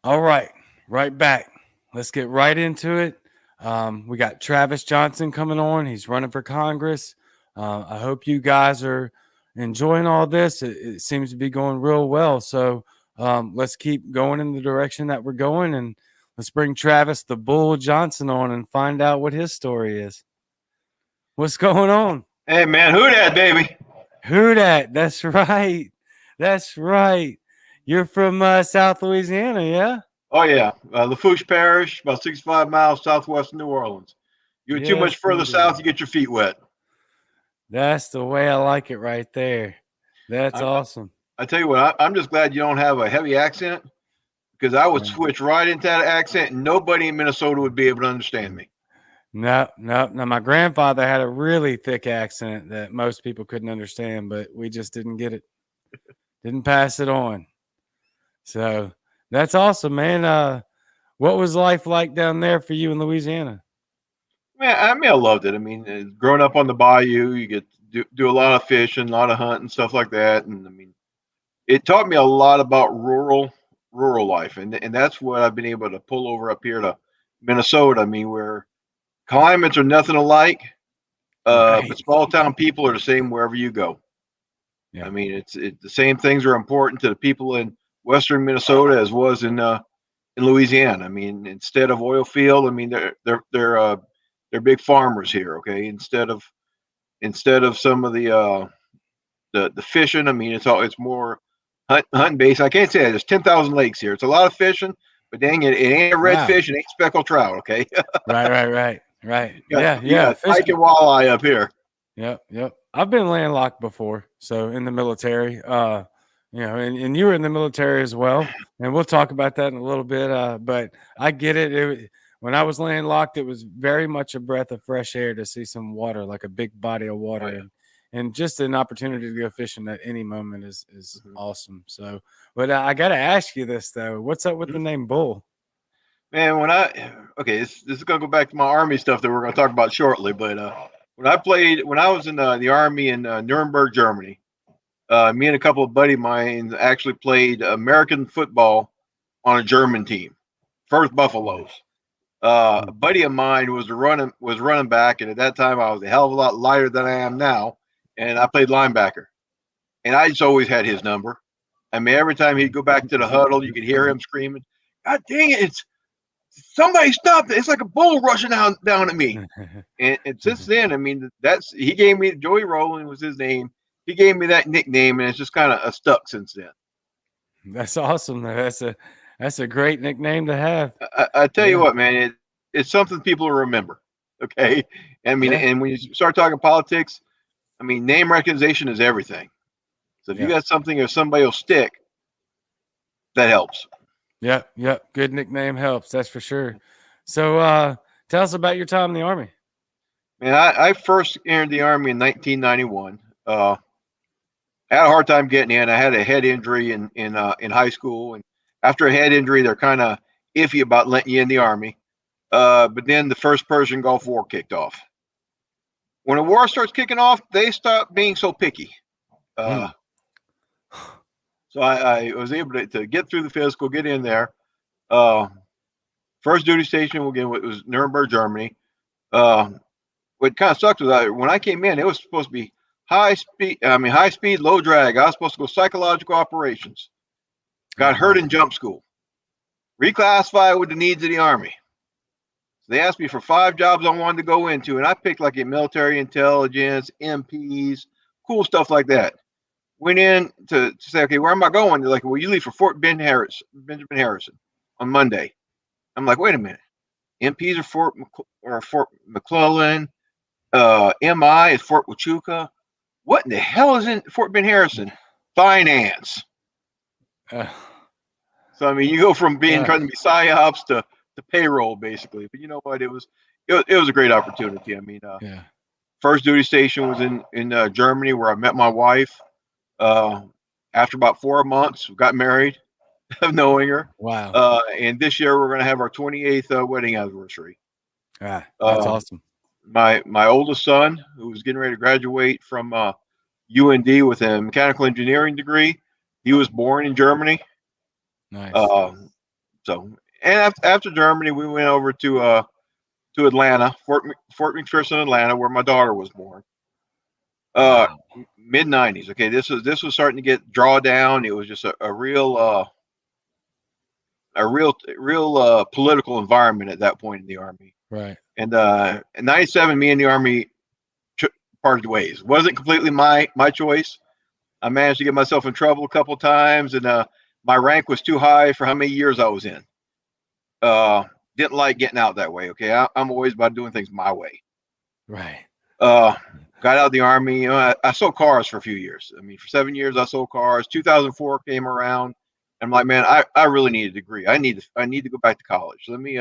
All right, right back. Let's get right into it. We got Travis Johnson coming on. He's running for Congress. I hope you guys are enjoying all this. It seems to be going real well. So let's keep going in the direction that we're going, and let's bring Travis the Bull Johnson on and find out what his story is. What's going on? Hey man, who that baby? Who that? That's right. That's right. You're from South Louisiana, yeah? Oh yeah, Lafourche Parish, about 65 miles southwest of New Orleans. You get too much Yes, further south, indeed. you get your feet wet. That's the way I like it right there. That's I, awesome. I tell you what, I'm just glad you don't have a heavy accent because I would Yeah. switch right into that accent, and nobody in Minnesota would be able to understand me. No, no, no. My grandfather had a really thick accent that most people couldn't understand, but we just didn't get it, didn't pass it on. So that's awesome, man. What was life like down there for you in Louisiana? Man, I loved it. I mean, growing up on the bayou, you get to do a lot of fishing, a lot of hunting, stuff like that, and I mean, it taught me a lot about rural life, and that's what I've been able to pull over up here to Minnesota. I mean, where climates are nothing alike, Right. but small town people are the same wherever you go. I Yeah. mean, the same things are important to the people in western Minnesota as was in Louisiana. I mean, instead of oil field, I mean they're big farmers here. Okay, instead of some of the fishing, I mean it's more hunting based. I can't say that there's 10,000 lakes here. It's a lot of fishing, but dang it, it ain't a Wow. redfish, it ain't speckled trout. Okay, Right, right, right, right. you got Yeah, you yeah. got Fish. pike and walleye up here. Yep, yep. I've been landlocked before, so in the military. And you were in the military as well, and we'll talk about that in a little bit. But I get it. When I was landlocked, it was very much a breath of fresh air to see some water, like a big body of Oh water, yeah. and just an opportunity to go fishing at any moment is Mhm. awesome. So, but I got to ask you this though: what's up with the name Bull? Man, okay, this is gonna go back to my army stuff that we're gonna talk about shortly. But when I was in the army in Nuremberg, Germany, me and a couple of buddy of mine actually played American football on a German team, First Buffaloes. A buddy of mine was running back, and at that time I was a hell of a lot lighter than I am now, and I played linebacker, and I just always had his number. I mean, every time he'd go back to the huddle, you could hear him screaming, "God dang it! It's somebody stop it! It's like a bull rushing down at me." And since then, I mean, that's he gave me Joey Rowland was his name. He gave me that nickname, and it's just kind of stuck since then. That's awesome. That's a great nickname to have. I tell you Yeah, what, man, it's something people remember. Okay, I mean, yeah, and when you start talking politics, I mean, name recognition is everything. So if you yeah. got something or somebody will stick, that helps. Yep, yep. Good nickname helps, that's for sure. So tell us about your time in the army. Man, I first entered the army in 1991. I had a hard time getting in. I had a head injury in high school, and after a head injury, they're kind of iffy about letting you in the army. But then the first Persian Gulf War kicked off. When a war starts kicking off, they stop being so picky. Hmm. Uh, so I was able to get through the physical, get in there. Uh, First duty station again was Nuremberg, Germany. Uh, what kind of sucked was when I came in, it was supposed to be high speed. I mean, high speed, low drag. I was supposed to go psychological operations. Oh Got hurt wow. in jump school. Reclassified with the needs of the army. So they asked me for 5 jobs I wanted to go into, and I picked like a military intelligence, MPs, cool stuff like that. Went in to say, okay, where am I going? They're like, well, you leave for Benjamin Harrison on Monday. I'm like, wait a minute. MPs are Fort McClellan. MI is Fort Huachuca. What in the hell is in Fort Ben Harrison? Finance. Uh, So I mean, you go from being uh, trying to be psyops to payroll basically. But you know what? It was a great opportunity. I mean, yeah. first duty station was in Germany where I met my wife. Uh, After about 4 months, we got married of knowing her. Wow. And this year we're going to have our 28th wedding anniversary. Ah, that's Uh, awesome. my oldest son, who was getting ready to graduate from UND with a mechanical engineering degree, he was born in Germany. Nice. Uh, So, and after Germany, we went over to Atlanta, Fort McPherson, Atlanta, where my daughter was born. Wow. Mid '90s. Okay, this was starting to get draw down. It was just a real political environment at that point in the Army. Right. And in '97, me and the Army parted ways. Wasn't completely my choice. I managed to get myself in trouble a couple of times, and my rank was too high for how many years I was in. Didn't like getting out that way. Okay, I'm always about doing things my way. Right. Got out of the Army. I sold cars for a few years. I mean, for 7 years I sold cars. 2004 came around. I'm like, man, I really need a degree. I need to go back to college. So let me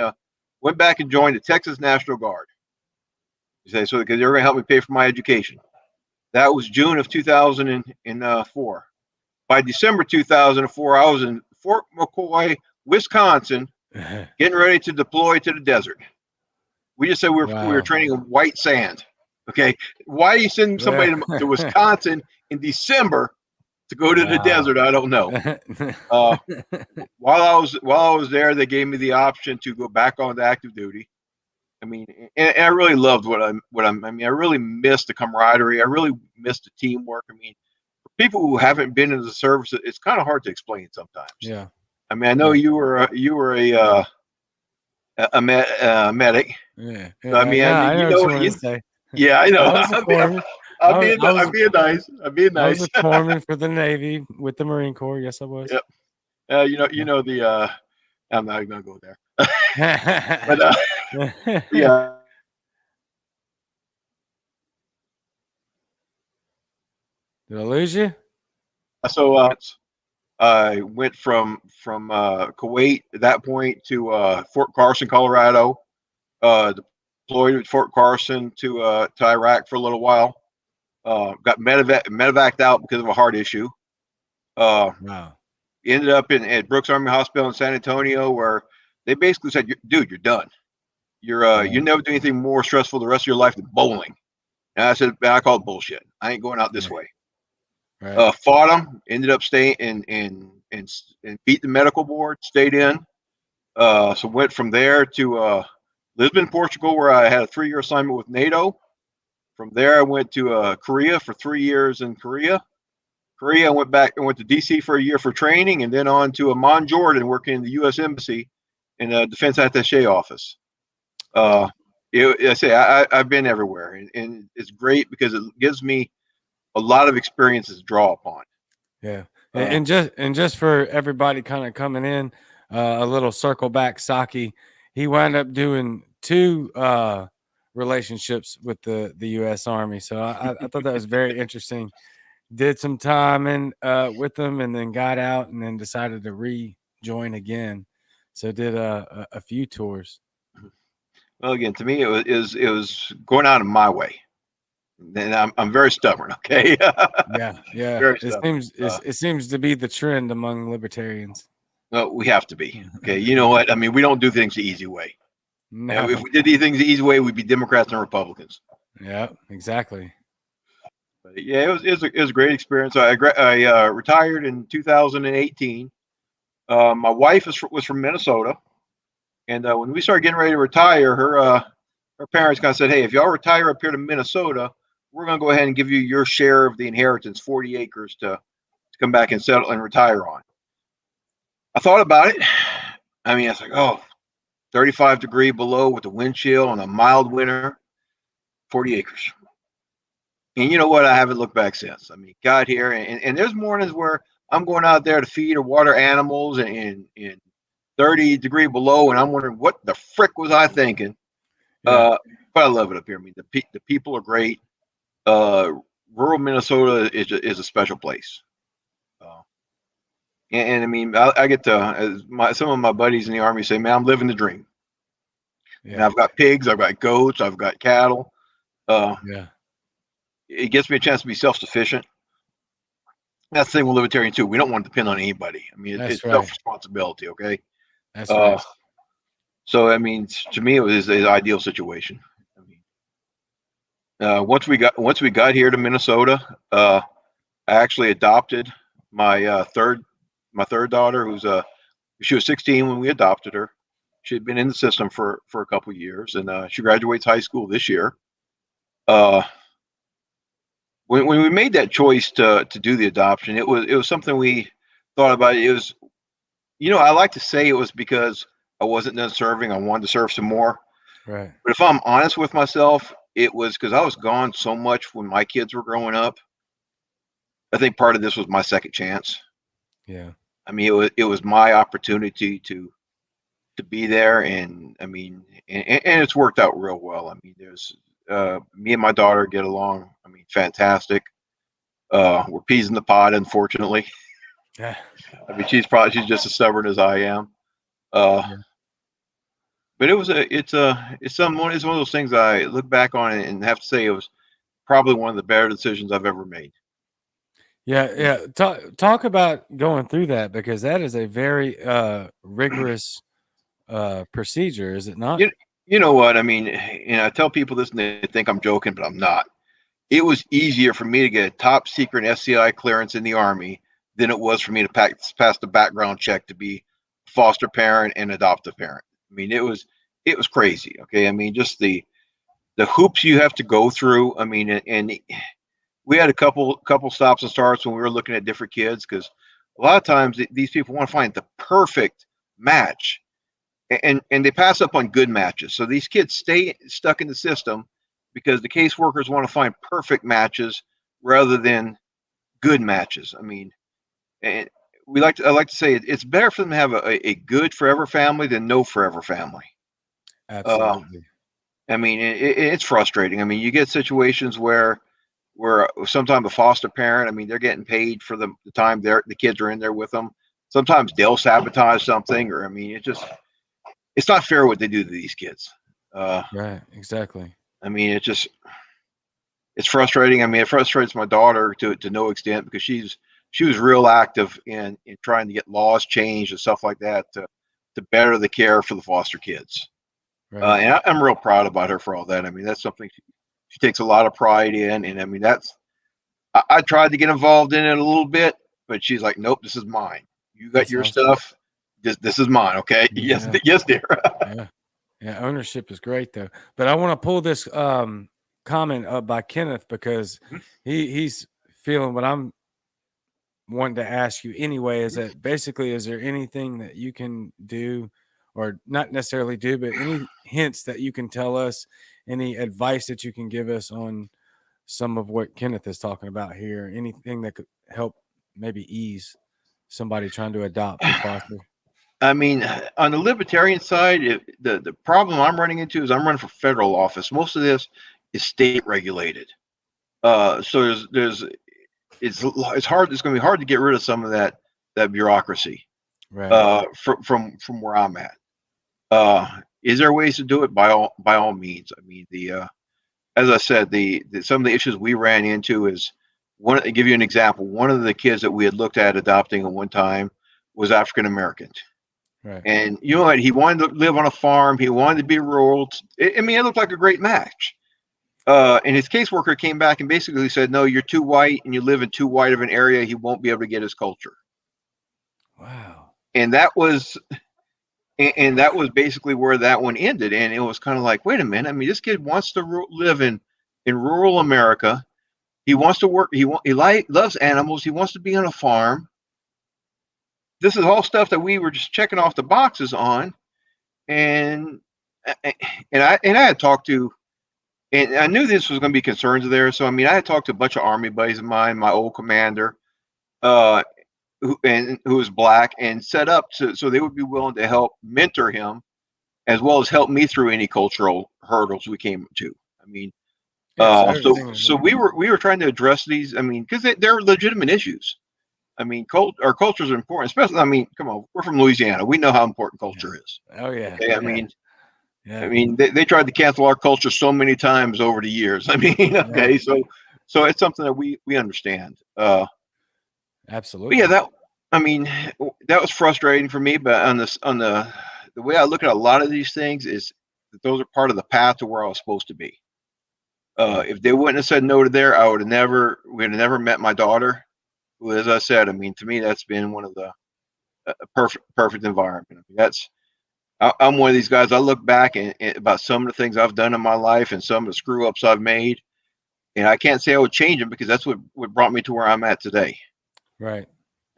went back and joined the Texas National Guard. You say so because they're going to help me pay for my education. That was June of 2004. By December 2004, I was in Fort McCoy, Wisconsin, getting ready to deploy to the desert. We just said we were training in white sand. Okay, why are you sending somebody to Wisconsin in December to go to the desert? I don't know. While I was there, they gave me the option to go back on to active duty. I mean, and I really loved I mean, I really missed the camaraderie. I really missed the teamwork. I mean, for people who haven't been in the service, it's kind of hard to explain sometimes. Yeah. I mean, I know you were a medic. Yeah. So, I mean, I know what you want to say. Yeah, I know. I was a foreman. I'm being nice. I'm being nice. I was a foreman for the Navy with the Marine Corps. Yes, I was. Yep. You know the. I'm not even gonna go there. But yeah. Did I lose you? So I went from Kuwait at that point to Fort Carson, Colorado. Deployed at Fort Carson to Iraq for a little while. Got medevaced out because of a heart issue. Wow. Ended up at Brooks Army Hospital in San Antonio, where they basically said, "Dude, you're done. You never do anything more stressful the rest of your life than bowling." And I said, "Man, I call it bullshit. I ain't going out this way." Right. Fought them. Ended up staying and beat the medical board. Stayed in. So went from there to Lisbon, Portugal, where I had a 3-year assignment with NATO. From there, I went to Korea for 3 years in Korea. I went to DC for a year for training, and then on to Amman, Jordan, working in the U.S. Embassy in a defense attaché office. I say I've been everywhere, and it's great because it gives me a lot of experiences to draw upon. Yeah, and just for everybody kind of coming in, a little circle back, Saki, he wound up doing 2 relationships with the U.S. Army, so I thought that was very interesting. Did some time with them, and then got out, and then decided to rejoin again. So did a few tours. Well, again, to me, it was going out of my way, and I'm very stubborn. Okay. Yeah. It seems to be the trend among libertarians. No, we have to be. Okay. You know what? I mean, we don't do things the easy way. No. If we did these things the easy way, we'd be Democrats and Republicans. Yeah, exactly. But yeah, it was a great experience. I retired in 2018. My wife was from Minnesota, and when we started getting ready to retire, her parents kind of said, "Hey, if y'all retire up here to Minnesota, we're going to go ahead and give you your share of the inheritance, 40 acres to come back and settle and retire on." I thought about it. I mean, I was like, oh, 35 degree below with the wind chill on a mild winter, 40 acres. And you know what? I haven't looked back since. I mean, got here, and there's mornings where I'm going out there to feed or water animals in 30 degree below, and I'm wondering what the frick was I thinking. Yeah. But I love it up here. I mean, the people are great. Rural Minnesota is a special place. And I mean, I get to some of my buddies in the Army say, "Man, I'm living the dream." Yeah. And I've got pigs, I've got goats, I've got cattle. Yeah. It gives me a chance to be self-sufficient. That's the thing with libertarian too. We don't want to depend on anybody. I mean, it's right. Self-responsibility. Okay. That's right. So I mean, to me, it was an ideal situation. I mean, once we got here to Minnesota, I actually adopted my third daughter, who's She was 16 when we adopted her. She had been in the system for a couple of years, and she graduates high school this year. Uh, when we made that choice to do the adoption, it was something we thought about. It was, I like to say it was because I wasn't done serving. I wanted to serve some more. Right. But if I'm honest with myself, it was because I was gone so much when my kids were growing up. I think part of this was my second chance. Yeah. I mean, it was my opportunity to be there, and I mean, and it's worked out real well. I mean, there's me and my daughter get along. I mean, fantastic. We're peas in the pod, unfortunately. Yeah. I mean, she's just as stubborn as I am. Uh, Yeah. but it's one of those things I look back on and have to say it was probably one of the better decisions I've ever made. Yeah. Yeah. Talk about going through that, because that is a very rigorous procedure, is it not? You know what I mean? And I tell people this and they think I'm joking, but I'm not. It was easier for me to get a top secret SCI clearance in the Army than it was for me to pass the background check to be foster parent and adoptive parent. I mean, it was crazy. Okay, I mean, just the hoops you have to go through. I mean, and we had a couple stops and starts when we were looking at different kids, because a lot of times these people want to find the perfect match, and they pass up on good matches. So these kids stay stuck in the system because the caseworkers want to find perfect matches rather than good matches. I mean, and I like to say it's better for them to have a good forever family than no forever family. Uh, Absolutely. I mean, it's frustrating. I mean, you get situations where sometimes a foster parent, I mean, they're getting paid for the time the kids are in there with them. Sometimes they'll sabotage something, or I mean, it's not fair what they do to these kids. Uh, Right. Exactly. I mean, it's frustrating. I mean, it frustrates my daughter to no extent because she was real active in trying to get laws changed and stuff like that to better the care for the foster kids. Right. And I'm real proud about her for all that. I mean, that's something she takes a lot of pride in, and I mean, I tried to get involved in it a little bit, but she's like, nope, this is mine. You got That's your awesome. stuff. This is mine. Okay. Yes, Yeah. yes, dear. Yeah. Yeah. Ownership is great though. But I want to pull this comment up by Kenneth, because he's feeling what I'm wanting to ask you anyway. Is that basically, is there anything that you can do, or not necessarily do, but any hints that you can tell us, any advice that you can give us on some of what Kenneth is talking about here? Anything that could help maybe ease somebody trying to adopt or foster? I mean, on the libertarian side, the problem I'm running into is I'm running for federal office. Most of this is state regulated. So it's hard. It's going to be hard to get rid of some of that bureaucracy Right. from where I'm at. Is there ways to do it? By all means. I mean, as I said, the some of the issues we ran into is one. To give you an example, one of the kids that we had looked at adopting at one time was African American. Right. And you know what? He wanted to live on a farm. He wanted to be rural. I mean, it looked like a great match. And his caseworker came back and basically said, "No, you're too white, and you live in too white of an area. He won't be able to get his culture." Wow. And that was basically where that one ended. And it was kind of like, wait a minute. I mean, this kid wants to live in rural America. He wants to work. Loves animals. He wants to be on a farm. This is all stuff that we were just checking off the boxes on. And and I had talked to, and I knew this was going to be concerns there. So I mean, I had talked to a bunch of Army buddies of mine, my old commander, uh, who was black, and set up so they would be willing to help mentor him as well as help me through any cultural hurdles we came to. I mean, Yeah. So so everything is so we were trying to address these. I mean, because they're legitimate issues. I mean, our cultures are important, especially. I mean, come on, we're from Louisiana. We know how important yeah. culture is. Oh yeah. Okay, Yeah. I Yeah. mean, they tried to cancel our culture so many times over the years. I mean, Yeah. okay, so it's something that we understand. But yeah, Absolutely. that I mean, that was frustrating for me. But on the way I look at a lot of these things is that those are part of the path to where I was supposed to be. Yeah. If they wouldn't have said no to there, we'd have never met my daughter. Who, as I said, I mean, to me, that's been one of a perfect environment. That's I'm one of these guys. I look back and about some of the things I've done in my life and some of the screw ups I've made, and I can't say I would change them because that's what brought me to where I'm at today. Right.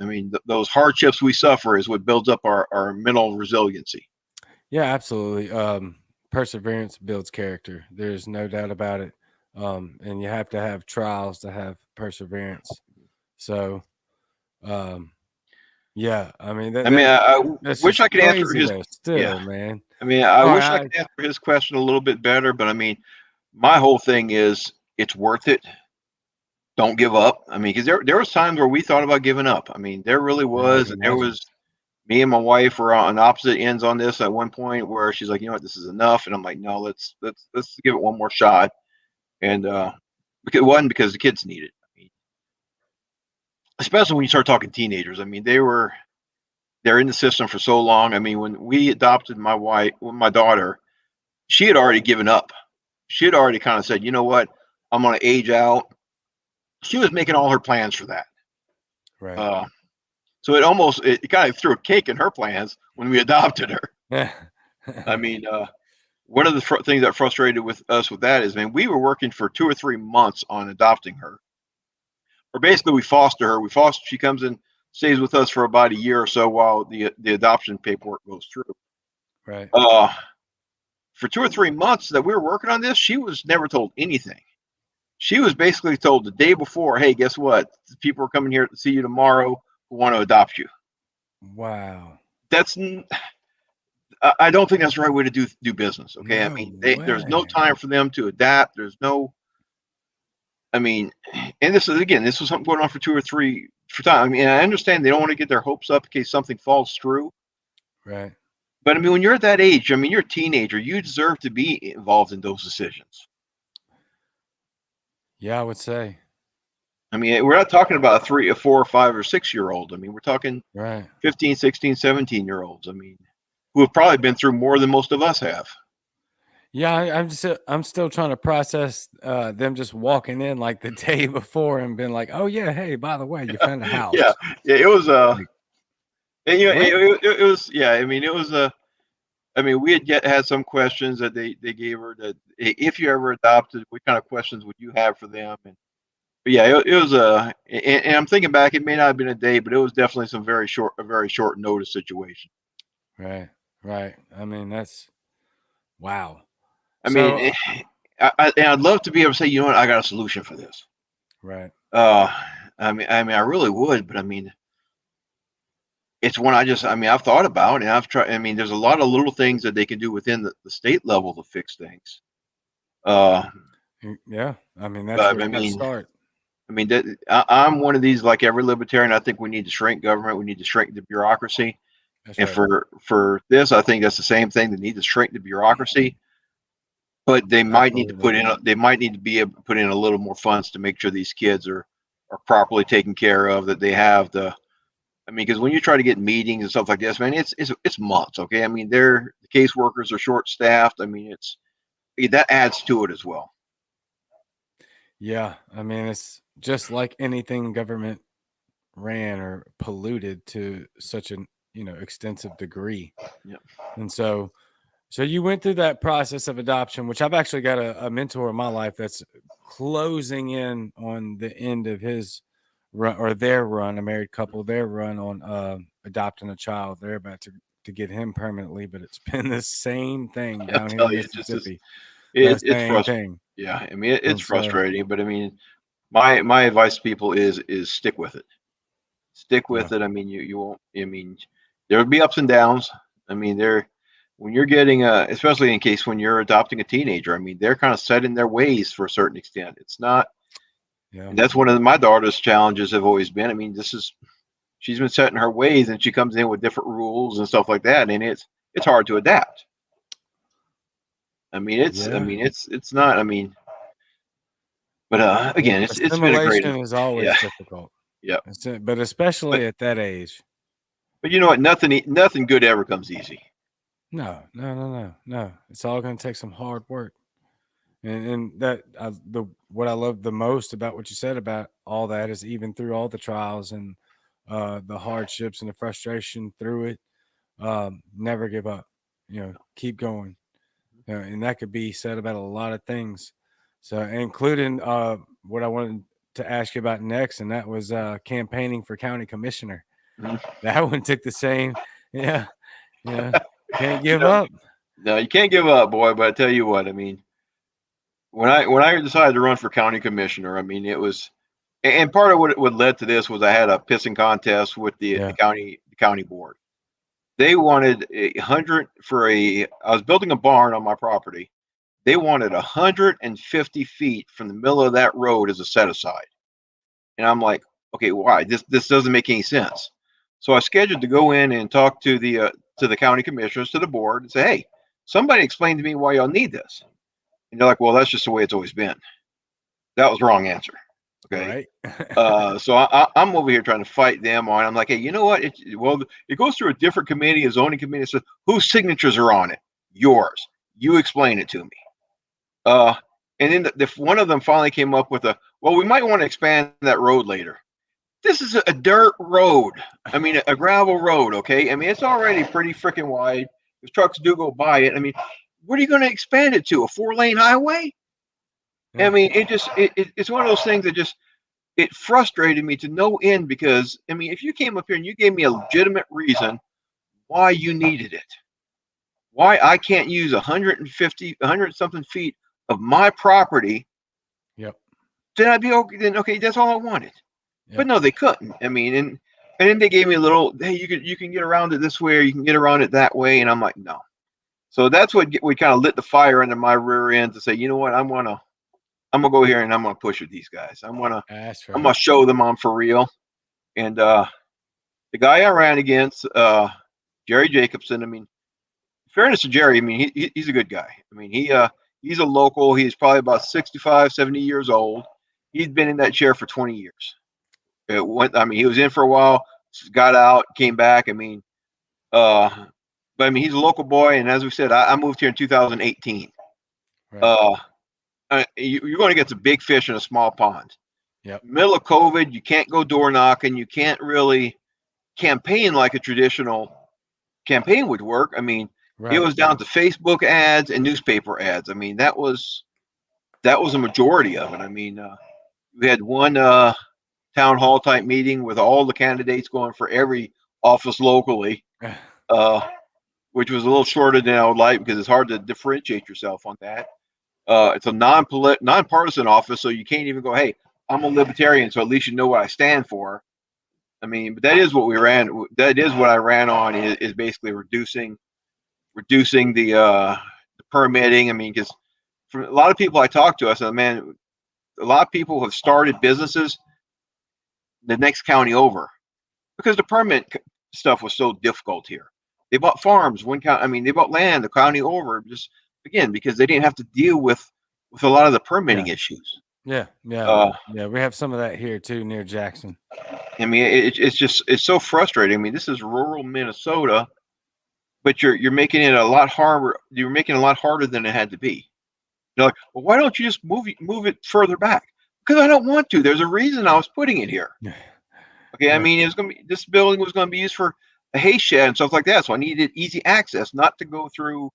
I mean, those hardships we suffer is what builds up our mental resiliency. Yeah, absolutely. Perseverance builds character. There's no doubt about it. And you have to have trials to have perseverance. So, yeah, I mean I mean, I that's wish I just could answer crazy his. though. Yeah, Still, man. I mean, I All wish I right, could answer his question a little bit better, but I mean, my whole thing is it's worth it. Don't give up. I mean, because there was times where we thought about giving up. I mean, there really I was, can and there imagine. was me and my wife were on opposite ends on this at one point where she's like, you know what, this is enough, and I'm like, no, let's give it one more shot. And because one, because the kids need it. I mean, especially when you start talking teenagers. I mean, they're in the system for so long. I mean, when we adopted my daughter, she had already given up. She had already kind of said, you know what, I'm going to age out. She was making all her plans for that. Right. Uh, so it kind of threw a cake in her plans when we adopted her. Yeah. I mean, one of the things that frustrated with us with that is, man, we were working for 2 or 3 months on adopting her. Or basically, we foster her. We foster. She comes in, stays with us for about a year or so while the adoption paperwork goes through. Right. Uh, for 2 or 3 months that we were working on this, she was never told anything. She was basically told the day before, "Hey, guess what? People are coming here to see you tomorrow who want to adopt you." Wow. That's I don't think that's the right way to do business. Okay, I No mean, there's no way. time for them to adapt. There's no, I mean, and this was something going on for 2 or 3 for time. I mean, I understand they don't want to get their hopes up in case something falls through. Right. But I mean, when you're at that age, I mean, you're a teenager. You deserve to be involved in those decisions. Yeah, I would say. I mean, we're not talking about a 4 or 5 or 6 year old. I mean, we're talking Right. 15, 16, 17 year olds. I mean, who have probably been through more than most of us have. Yeah, I'm still trying to process them just walking in like the day before and being like, "Oh yeah, hey, by the way, you found a Yeah, house." yeah, it was Like, and, what? it was yeah. I mean, it was I mean, we had some questions that they gave her that if you ever adopted, what kind of questions would you have for them? And but yeah, it was and I'm thinking back, it may not have been a day, but it was definitely a very short notice situation. Right. Right. I mean, that's wow. I mean, So, and I'd love to be able to say, you know what, I got a solution for this. right. Uh, I really would, but I mean, it's one I mean, I've thought about and I've tried. I mean, there's a lot of little things that they can do within the state level to fix things. Uh, Yeah. I mean, that's where but it's got to start. I mean, I'm one of these, like every libertarian. I think we need to shrink government. We need to shrink the bureaucracy. That's And right. for this, I think that's the same thing. They need to shrink the bureaucracy, but Absolutely. they might need to be able to put in a little more funds to make sure these kids are properly taken care of. That they have the. I mean, because when you try to get meetings and stuff like this, man, it's months. Okay, I mean, the caseworkers are short staffed. I mean, that adds to it as well. Yeah. I mean, it's just like anything government ran or polluted to such an, extensive degree. Yeah. And so you went through that process of adoption, which I've actually got a mentor in my life that's closing in on the end of his run or their run, a married couple, their run on adopting a child. They're about to get him permanently, but it's been the same thing I'll down here tell in you, it's just Mississippi. The it's same frustrating. thing. Yeah, I mean, it's And so, frustrating, but I mean, my advice to people is stick with it. Stick yeah, with it. I mean, you won't. I mean, there will be ups and downs. I mean, when you're getting especially in case when you're adopting a teenager. I mean, they're kind of set in their ways for a certain extent. It's not. yeah, And that's one of my daughter's challenges have always been. I mean, she's been set in her ways, and she comes in with different rules and stuff like that, and it's hard to adapt. I yeah. mean, it's not. I mean, but again, it's been a great. Assimilation is Yeah, always difficult, yeah. but But especially at that age. but you know what? Nothing good ever comes easy. No, no, no, no, no. It's all going to take some hard work. And that what I love the most about what you said about all that is even through all the trials and the hardships and the frustration through it. Never give up. Keep going. And that could be said about a lot of things. So, including what I wanted to ask you about next, and that was campaigning for county commissioner. Mhm. That one took the same. Yeah. Can't You give know, up. no, you can't give up, boy. But I tell you what, I mean, when I decided to run for county commissioner, I mean, it was, and part of what led to this was I had a pissing contest with the Yeah. county board. They wanted 100 for I was building a barn on my property. They wanted 150 feet from the middle of that road as a set aside. And I'm like, okay, why? This doesn't make any sense. So I scheduled to go in and talk to the county commissioners, to the board, and say, hey, somebody explain to me why y'all need this. And they're like, well, that's just the way it's always been. That was the wrong answer. Okay. Right. So I'm over here trying to fight them on. I'm like, hey, you know what? It goes through a different committee, a zoning committee. So whose signatures are on it? Yours. You explain it to me. Uh, and then one of them finally came up with well, we might want to expand that road later. This is a dirt road. I mean, a gravel road. Okay. I mean, it's already pretty freaking wide. If trucks do go by it, I mean, what are you going to expand it to? A 4-lane highway? Yeah. I mean, it's one of those things that just, it frustrated me to no end, because I mean, if you came up here and you gave me a legitimate reason why you needed it, why I can't use 150, 100 something feet of my property, Yep. then I'd be okay. Then okay, that's all I wanted. Yep. But no, they couldn't. I mean, and then they gave me a little, hey, you can get around it this way, or you can get around it that way, and I'm like, no. So that's what we kind of lit the fire under my rear end to say, you know what, I'm gonna go here and I'm gonna push with these guys. That's I'm right. gonna show them I'm for real. And the guy I ran against, Jerry Jacobson. I mean, in fairness to Jerry, I mean, he's a good guy. I mean, he's a local. He's probably about 65, 70 years old. He's been in that chair for 20 years. I mean, he was in for a while, got out, came back. I mean, but I mean, he's a local boy. And as we said, I moved here in 2018. Right. You're going to get some big fish in a small pond. Yep. Middle of COVID, you can't go door knocking. You can't really campaign like a traditional campaign would work. I mean, it Right. was down to Facebook ads and newspaper ads. I mean, that was a majority of it. I mean, we had one town hall type meeting with all the candidates going for every office locally, uh, which was a little shorter than I would like, because it's hard to differentiate yourself on that. It's a nonpartisan office, so you can't even go, hey, I'm a libertarian, so at least you know what I stand for. I mean, but that is what we ran. That is what I ran on, is basically reducing the permitting. I mean, because for a lot of people I talk to, I said, man, a lot of people have started businesses the next county over because the permit stuff was so difficult here. They bought farms, one county. I mean, they bought land the county over, just again because they didn't have to deal with a lot of the permitting issues. Yeah. We have some of that here too, near Jackson. I mean, it's so frustrating. I mean, this is rural Minnesota, but you're making it a lot harder. You're making it a lot harder than it had to be. You're like, well, why don't you just move it further back? Because I don't want to. There's a reason I was putting it here. Okay, I mean, this building was going to be used for a hay shed and stuff like that, so I needed easy access, not to go through.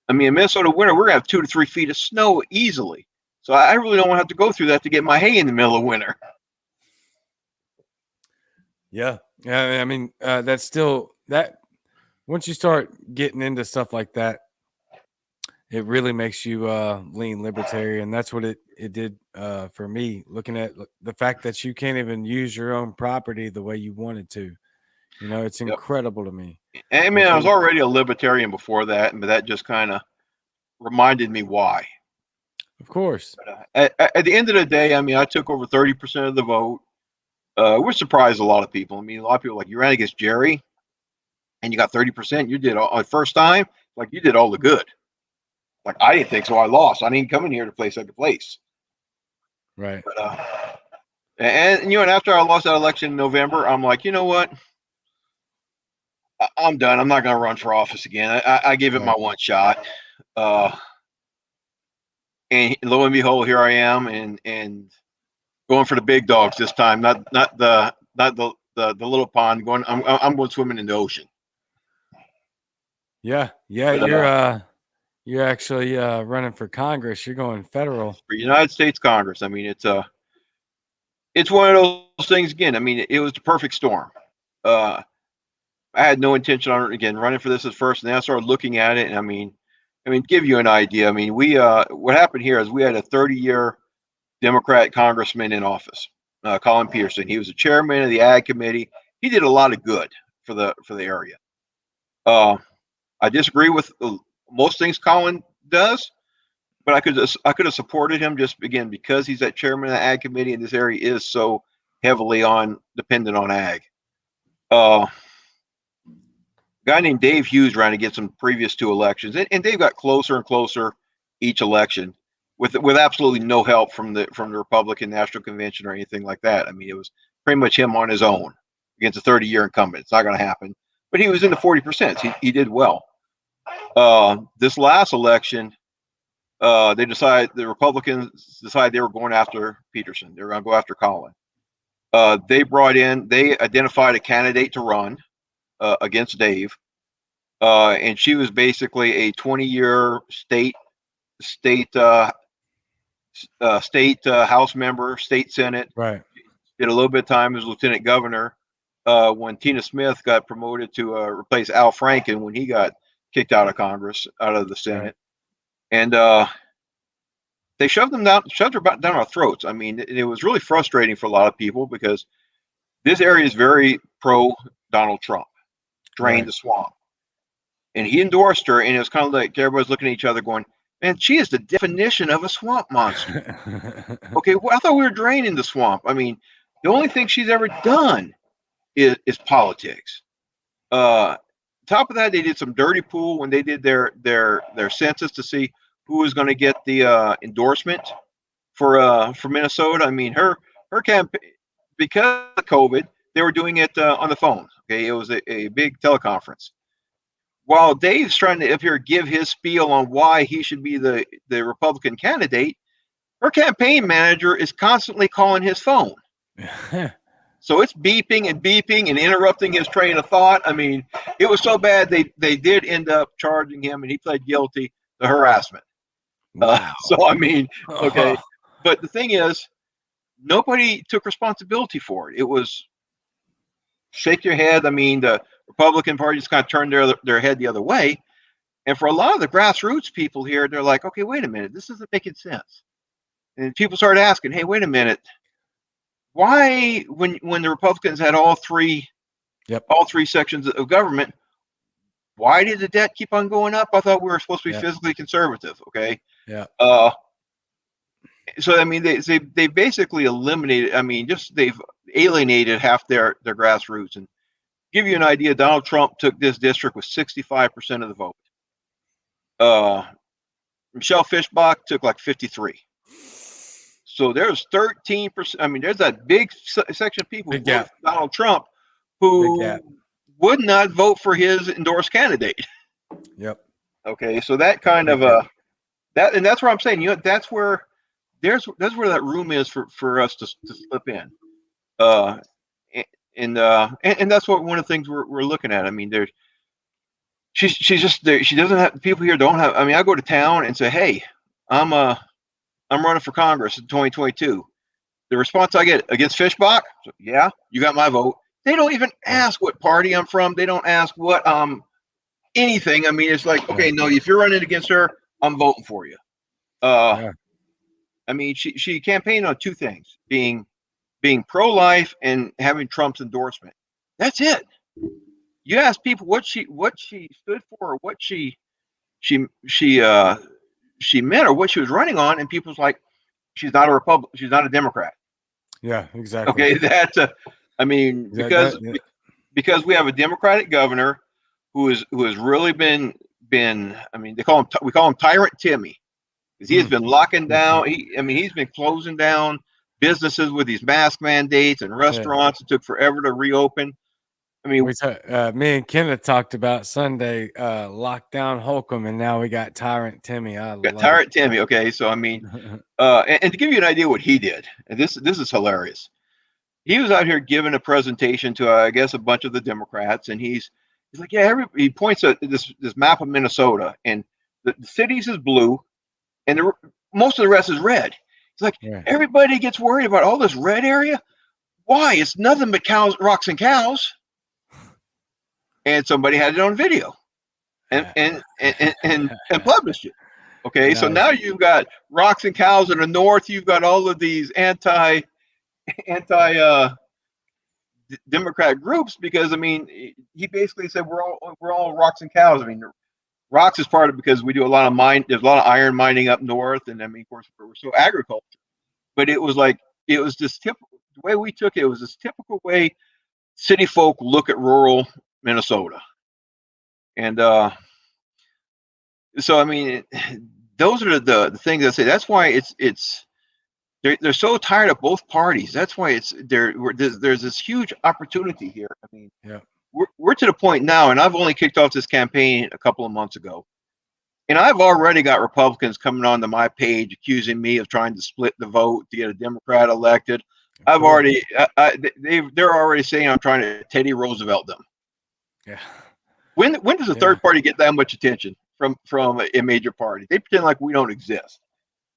I mean, in Minnesota winter, we're gonna have 2 to 3 feet of snow easily, so I really don't want to have to go through that to get my hay in the middle of winter. Yeah. I mean, that's still that. Once you start getting into stuff like that, it really makes you lean libertarian. That's what it did for me. Looking at the fact that you can't even use your own property the way you wanted to, it's incredible to me. I mean, I was already a libertarian before that, but that just kind of reminded me why. Of course. But, at the end of the day, I mean, I took over 30% of the vote. Which surprised a lot of people. I mean, a lot of people like, you ran against Jerry and you got 30%. You did all first time, like you did all the good. Like I didn't think so. I lost. I didn't come in here to play second place. Right. But, and after I lost that election in November, I'm like, you know what? I'm done. I'm not going to run for office again. I gave it my one shot. And lo and behold, here I am, and going for the big dogs this time. Not the the little pond, going, I'm going swimming in the ocean. Yeah, you're actually running for Congress. You're going federal. For United States Congress. I mean, it's one of those things again. I mean, it was the perfect storm. I had no intention on again running for this at first, and then I started looking at it, and I mean, give you an idea. I mean, we what happened here is we had a 30-year Democrat congressman in office, Colin Peterson. He was the chairman of the Ag Committee. He did a lot of good for the area. I disagree with most things Colin does, but I could have supported him just again because he's that chairman of the Ag Committee, and this area is so heavily dependent on ag. A guy named Dave Hughes ran against him previous two elections, and Dave got closer and closer each election with absolutely no help from the Republican National Convention or anything like that. I mean, it was pretty much him on his own against a 30-year incumbent. It's not going to happen, but he was in the 40%. He did well. This last election, the Republicans decided they were going after Peterson. They were going to go after Colin. They identified a candidate to run against Dave, and she was basically a 20-year state House member, state Senate. Right. Did a little bit of time as lieutenant governor when Tina Smith got promoted to replace Al Franken when he got kicked out of Congress, out of the Senate. Right. And they shoved her down our throats. I mean, it was really frustrating for a lot of people because this area is very pro Donald Trump, drain the swamp. And he endorsed her, and it was kind of like everybody's looking at each other going, man, she is the definition of a swamp monster. Okay, well, I thought we were draining the swamp. I mean, the only thing she's ever done is politics. Top of that, they did some dirty pool when they did their census to see who was going to get the endorsement for Minnesota. I mean, her campaign, because of COVID, they were doing it on the phone. Okay, it was a big teleconference. While Dave's trying to up here give his spiel on why he should be the Republican candidate, her campaign manager is constantly calling his phone. So it's beeping and interrupting his train of thought. I mean, it was so bad they did end up charging him, and he pled guilty to harassment. Wow. So, I mean, okay. But the thing is, nobody took responsibility for it. It was shake your head. I mean, the Republican Party just kind of turned their head the other way. And for a lot of the grassroots people here, they're like, okay, wait a minute, this isn't making sense. And people started asking, hey, wait a minute, why, when the Republicans had all three sections of government, why did the debt keep on going up? I thought we were supposed to be fiscally conservative. Okay. Yeah. So I mean, they basically eliminated. I mean, they've alienated half their grassroots. And give you an idea, Donald Trump took this district with 65% of the vote. Michelle Fischbach took like 53. So there's 13%. I mean, there's that big section of people who vote for Donald Trump who would not vote for his endorsed candidate. Yep. Okay, so that kind of and that's where I'm saying, that's where that room is for us to slip in. And that's what one of the things we're looking at. I mean, she's just there. She doesn't have, people here don't have. I mean, I go to town and say, hey, I'm running for Congress in 2022. The response I get against Fischbach, yeah, you got my vote. They don't even ask what party I'm from. They don't ask what anything. I mean, it's like, okay, no, if you're running against her, I'm voting for you. I mean, she campaigned on two things: being pro-life and having Trump's endorsement. That's it. You ask people what she stood for, or what she meant, or what she was running on, and people's like, she's not a Republican, she's not a Democrat. Yeah, exactly. Okay, that's I mean, because we have a Democratic governor who has really been. I mean, we call him Tyrant Timmy, because he has been locking down. He's been closing down businesses with these mask mandates and restaurants. It took forever to reopen. I mean, me and Kenneth talked about Sunday lockdown Holcomb, and now we got Tyrant Timmy. Timmy. Okay, so I mean, and to give you an idea what he did, and this is hilarious. he was out here giving a presentation to I guess a bunch of the Democrats, and he's like, yeah, he points at this map of Minnesota, and the cities is blue, and most of the rest is red. It's like everybody gets worried about all this red area. Why? It's nothing but cows, rocks, and cows. And somebody had it on video, and published it. Okay, nice. So now you've got rocks and cows in the north. You've got all of these anti Democrat groups, because I mean, he basically said we're all rocks and cows. I mean, rocks is part of it because we do a lot of there's a lot of iron mining up north, and I mean, of course, we're so agriculture. But it was this typical, the way we took it was this typical way city folk look at rural Minnesota. And so I mean, those are the things I say. That's why they're so tired of both parties. That's why there's this huge opportunity here. I mean, we're to the point now, and I've only kicked off this campaign a couple of months ago, and I've already got Republicans coming onto my page accusing me of trying to split the vote to get a Democrat elected. They're already saying I'm trying to Teddy Roosevelt them. Yeah. When does a third party get that much attention from a major party? They pretend like we don't exist.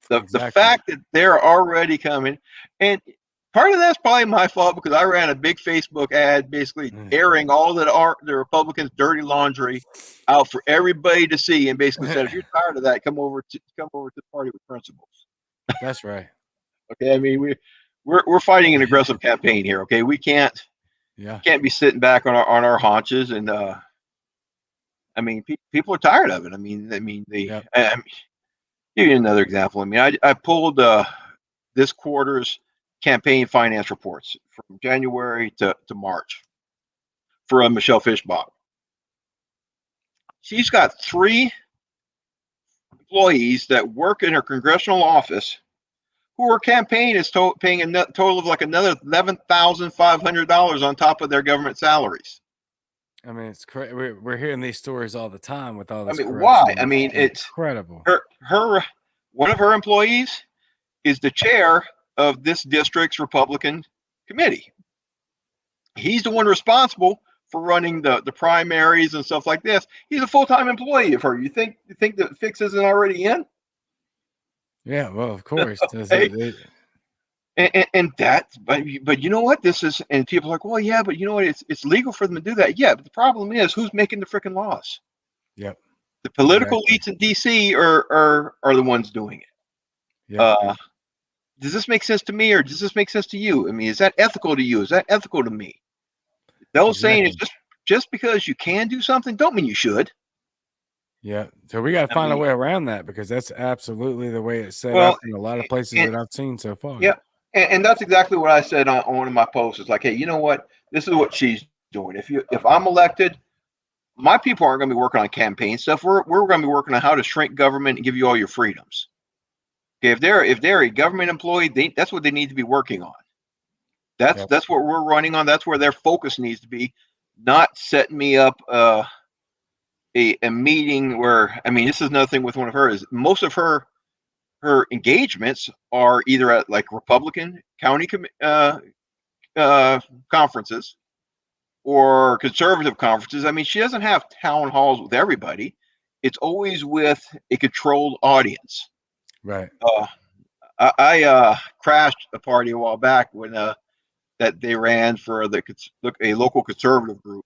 The fact that they're already coming, and part of that's probably my fault because I ran a big Facebook ad basically airing all the Republicans' dirty laundry out for everybody to see, and basically said, if you're tired of that, come over to the party with principles. That's right. Okay, I mean we're fighting an aggressive campaign here. Okay, we can't be sitting back on our haunches, and I mean people are tired of it. I mean give you another example. I mean, I pulled this quarter's campaign finance reports from January to March for Michelle Fishbach. She's got 3 employees that work in her congressional office who her campaign is paying a total of like another $11,500 on top of their government salaries. I mean, it's crazy. We're hearing these stories all the time with all this. I mean, why? I mean, it's incredible. Her one of her employees is the chair of this district's Republican committee. He's the one responsible for running the primaries and stuff like this. He's a full-time employee of her. You think the fix isn't already in? Yeah, well, of course. And that, but you know what? This is, and people are like, well, yeah, but you know what? It's legal for them to do that. Yeah, but the problem is, who's making the freaking laws? Yep. The political elites in DC are the ones doing it. Yep. Does this make sense to me, or does this make sense to you? I mean, is that ethical to you? Is that ethical to me? Those saying it's just because you can do something, don't mean you should. Yeah, so we got to find a way around that, because that's absolutely the way it's set up in a lot of places that I've seen so far. Yeah, and that's exactly what I said on one of my posts. It's like, hey, you know what? This is what she's doing. If I'm elected, my people aren't going to be working on campaign stuff. We're going to be working on how to shrink government and give you all your freedoms. Okay, if they're a government employee, that's what they need to be working on. That's what we're running on. That's where their focus needs to be, not setting me up a meeting where, I mean, this is another thing with one of hers. Most of her engagements are either at like Republican county conferences or conservative conferences. I mean, she doesn't have town halls with everybody. It's always with a controlled audience. Right. I crashed a party a while back when that they ran for a local conservative group.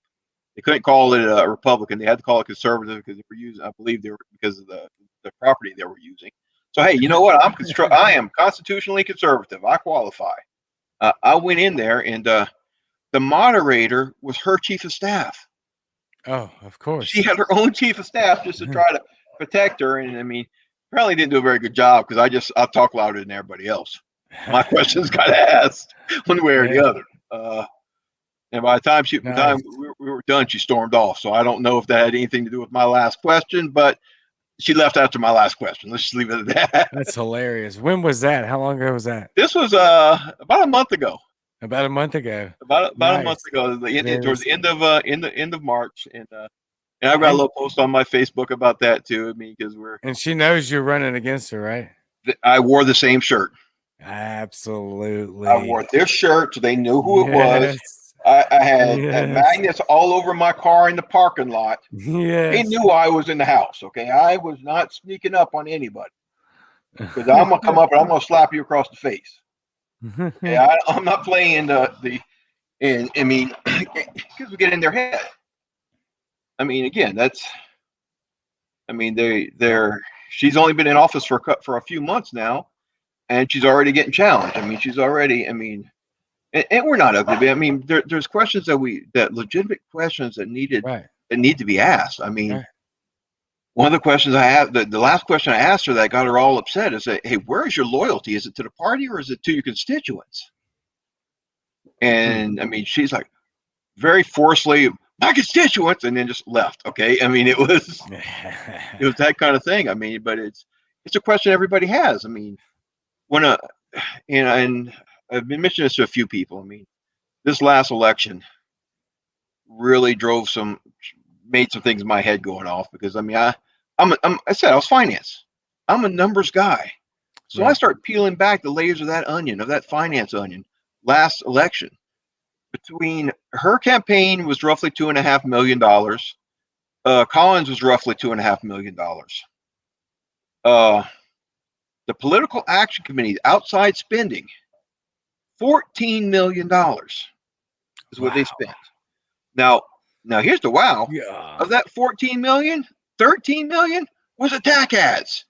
They couldn't call it a Republican. They had to call it conservative because they were using, I believe, because of the property they were using. So hey, you know what? I am constitutionally conservative. I qualify. I went in there, and the moderator was her chief of staff. Oh, of course. She had her own chief of staff just to try to protect her. And I mean, apparently didn't do a very good job, because I talk louder than everybody else. My questions got asked one way or the other. And by the time we were done, she stormed off. So I don't know if that had anything to do with my last question, but she left after my last question. Let's just leave it at that. That's hilarious. When was that? How long ago was that? This was about a month ago. About a month ago. About a month ago. Towards the end of March, and I've got a little post on my Facebook about that too. I mean, because and she knows you're running against her, right? I wore the same shirt. Absolutely. I wore their shirts. They knew who it was. Yes. I had Yes. magnets all over my car in the parking lot. They Yes. knew I was in the house. Okay, I was not sneaking up on anybody because I'm gonna come up and I'm gonna slap you across the face. Okay, I'm not playing and I mean, because we get in their head. I mean, again, I mean, they're. She's only been in office for a few months now, and she's already getting challenged. I mean, she's already. I mean, and we're not ugly. I mean, there's questions that legitimate questions Right. that need to be asked. I mean, Right. one of the questions I have, the last question I asked her that got her all upset is that, hey, where is your loyalty? Is it to the party or is it to your constituents? And I mean, she's like very forcefully, my constituents, and then just left. Okay, I mean, it was that kind of thing. I mean, but it's a question everybody has. I mean, when and I've been mentioning this to a few people. I mean, this last election really made some things in my head going off because I mean, I said I was finance. I'm a numbers guy. So I Right. start peeling back the layers of that onion, of that finance onion. Last election, between her campaign was roughly $2.5 million. Collins was roughly $2.5 million. Uh, the political action committee outside spending $14 million is what they Wow. spent. Now, here's the wow. Yeah. Of that 14 million, 13 million was attack ads.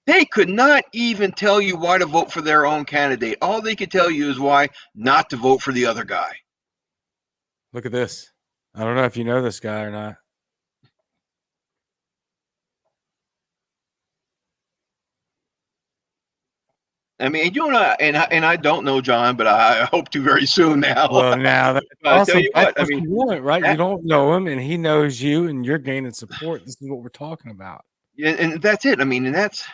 They could not even tell you why to vote for their own candidate. All they could tell you is why not to vote for the other guy. Look at this. I don't know if you know this guy or not. I mean, you and I don't know John, but I hope to very soon now. Well, now that's I tell awesome. you That's what, I what mean, you want, right? You that, don't know him, and he knows you, and you're gaining support. This is what we're talking about. and that's it. I mean, and that's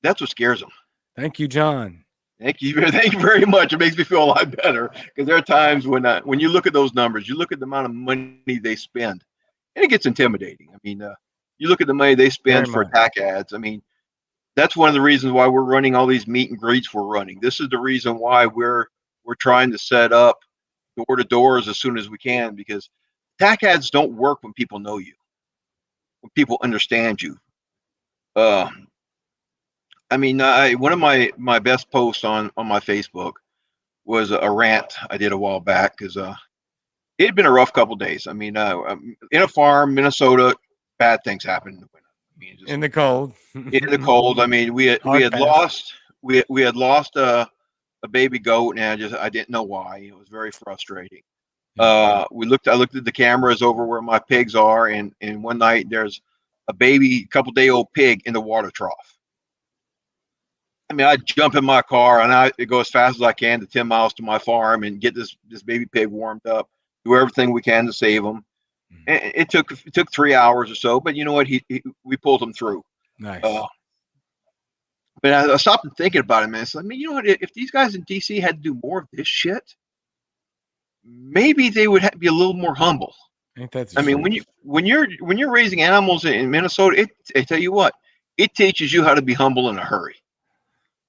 what scares them. Thank you, John. Thank you, thank you very much. It makes me feel a lot better because there are times when you look at those numbers, you look at the amount of money they spend, and it gets intimidating. I mean, you look at the money they Very spend for much. attack ads. I mean, that's one of the reasons why we're running all these meet and greets we're running. This is the reason why we're trying to set up door to doors as soon as we can because attack ads don't work when people know you, when people understand you. Uh, I mean, one of my best posts on my Facebook was a rant I did a while back because it had been a rough couple days. I mean, in a farm, Minnesota, bad things happen in the winter. I mean, just In the cold. in the cold. I mean, we Hard had pass. lost a baby goat, and I didn't know why. It was very frustrating. Yeah. I looked at the cameras over where my pigs are, and one night there's a baby, couple day old pig in the water trough. I mean, I jump in my car and I go as fast as I can to 10 miles to my farm and get this baby pig warmed up, do everything we can to save him. And it took 3 hours or so, but you know what? We pulled him through. Nice. But I stopped and thinking about it, man. So, I mean, you know what? If these guys in DC had to do more of this shit, maybe they would be a little more humble. Ain't that the I mean, truth? when you're raising animals in Minnesota, I tell you what, it teaches you how to be humble in a hurry.